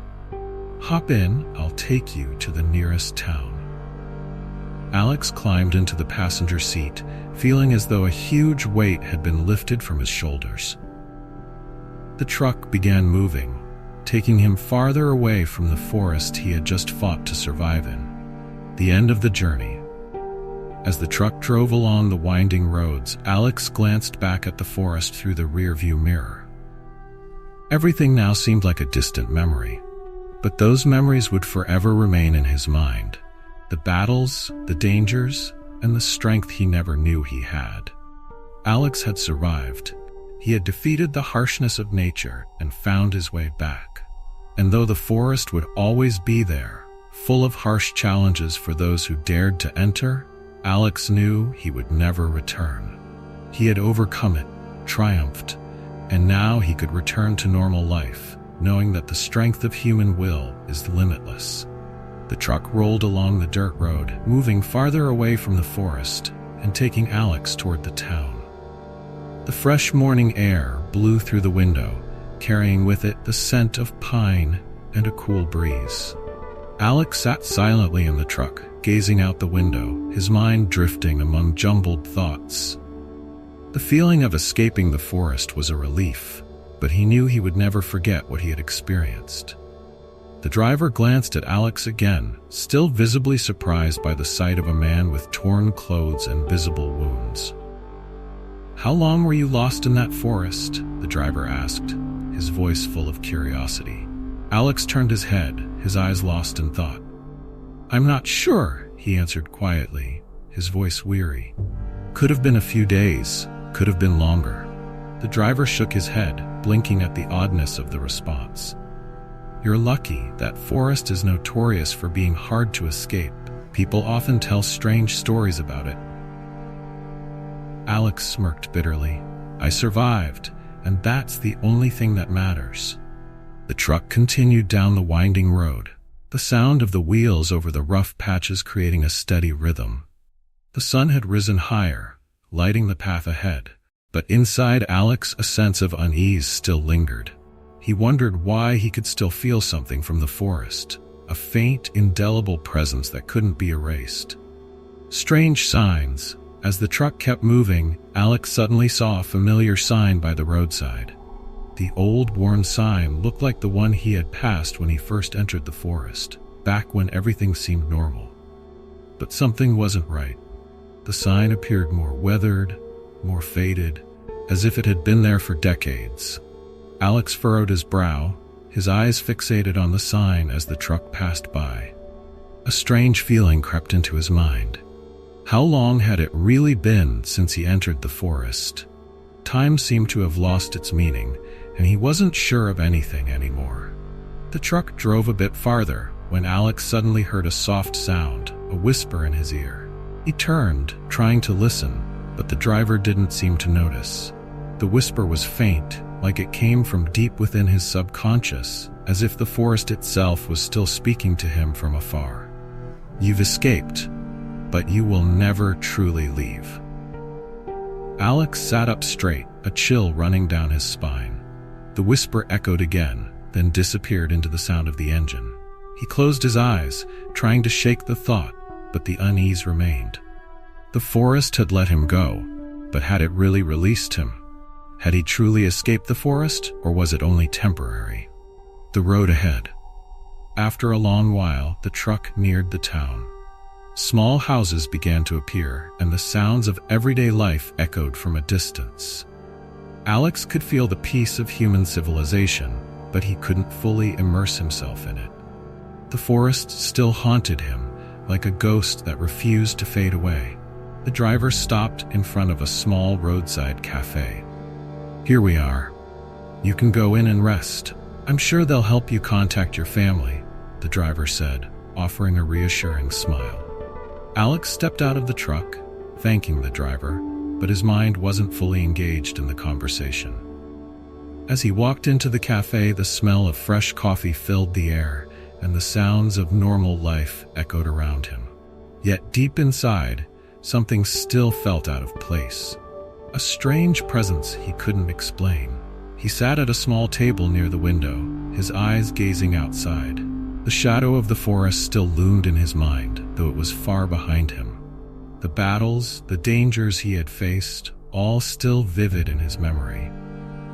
"Hop in, I'll take you to the nearest town." Alex climbed into the passenger seat, feeling as though a huge weight had been lifted from his shoulders. The truck began moving, taking him farther away from the forest he had just fought to survive in. The end of the journey. As the truck drove along the winding roads, Alex glanced back at the forest through the rearview mirror. Everything now seemed like a distant memory, but those memories would forever remain in his mind. The battles, the dangers, and the strength he never knew he had. Alex had survived. He had defeated the harshness of nature and found his way back. And though the forest would always be there, full of harsh challenges for those who dared to enter, Alex knew he would never return. He had overcome it, triumphed, and now he could return to normal life, knowing that the strength of human will is limitless. The truck rolled along the dirt road, moving farther away from the forest and taking Alex toward the town. The fresh morning air blew through the window, carrying with it the scent of pine and a cool breeze. Alex sat silently in the truck, gazing out the window, his mind drifting among jumbled thoughts. The feeling of escaping the forest was a relief, but he knew he would never forget what he had experienced. The driver glanced at Alex again, still visibly surprised by the sight of a man with torn clothes and visible wounds. "How long were you lost in that forest?" the driver asked, his voice full of curiosity. Alex turned his head, his eyes lost in thought. "I'm not sure," he answered quietly, his voice weary. "Could have been a few days, could have been longer." The driver shook his head, blinking at the oddness of the response. "You're lucky. That forest is notorious for being hard to escape. People often tell strange stories about it." Alex smirked bitterly. "I survived, and that's the only thing that matters." The truck continued down the winding road, the sound of the wheels over the rough patches creating a steady rhythm. The sun had risen higher, lighting the path ahead, but inside Alex a sense of unease still lingered. He wondered why he could still feel something from the forest, a faint, indelible presence that couldn't be erased. Strange signs. As the truck kept moving, Alex suddenly saw a familiar sign by the roadside. The old, worn sign looked like the one he had passed when he first entered the forest, back when everything seemed normal. But something wasn't right. The sign appeared more weathered, more faded, as if it had been there for decades. Alex furrowed his brow, his eyes fixated on the sign as the truck passed by. A strange feeling crept into his mind. How long had it really been since he entered the forest? Time seemed to have lost its meaning, and he wasn't sure of anything anymore. The truck drove a bit farther when Alex suddenly heard a soft sound, a whisper in his ear. He turned, trying to listen, but the driver didn't seem to notice. The whisper was faint, like it came from deep within his subconscious, as if the forest itself was still speaking to him from afar. "You've escaped." but you will never truly leave." Alex sat up straight, a chill running down his spine. The whisper echoed again, then disappeared into the sound of the engine. He closed his eyes, trying to shake the thought, but the unease remained. The forest had let him go, but had it really released him? Had he truly escaped the forest, or was it only temporary? The road ahead. After a long while, the truck neared the town. Small houses began to appear, and the sounds of everyday life echoed from a distance. Alex could feel the peace of human civilization, but he couldn't fully immerse himself in it. The forest still haunted him, like a ghost that refused to fade away. The driver stopped in front of a small roadside cafe. "Here we are. You can go in and rest. I'm sure they'll help you contact your family," the driver said, offering a reassuring smile. Alex stepped out of the truck, thanking the driver, but his mind wasn't fully engaged in the conversation. As he walked into the cafe, the smell of fresh coffee filled the air, and the sounds of normal life echoed around him. Yet deep inside, something still felt out of place. A strange presence he couldn't explain. He sat at a small table near the window, his eyes gazing outside. The shadow of the forest still loomed in his mind, though it was far behind him. The battles, the dangers he had faced, all still vivid in his memory.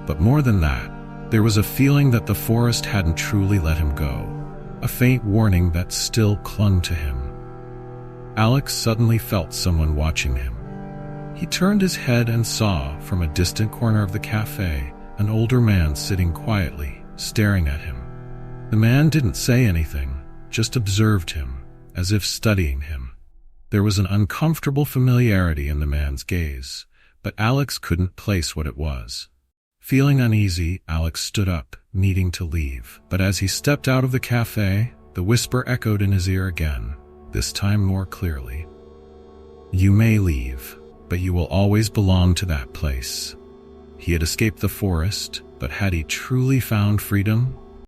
But more than that, there was a feeling that the forest hadn't truly let him go, a faint warning that still clung to him. Alex suddenly felt someone watching him. He turned his head and saw, from a distant corner of the cafe, an older man sitting quietly, staring at him. The man didn't say anything, just observed him, as if studying him. There was an uncomfortable familiarity in the man's gaze, but Alex couldn't place what it was. Feeling uneasy, Alex stood up, needing to leave. But as he stepped out of the cafe, the whisper echoed in his ear again, this time more clearly. "You may leave, but you will always belong to that place." He had escaped the forest, but had he truly found freedom?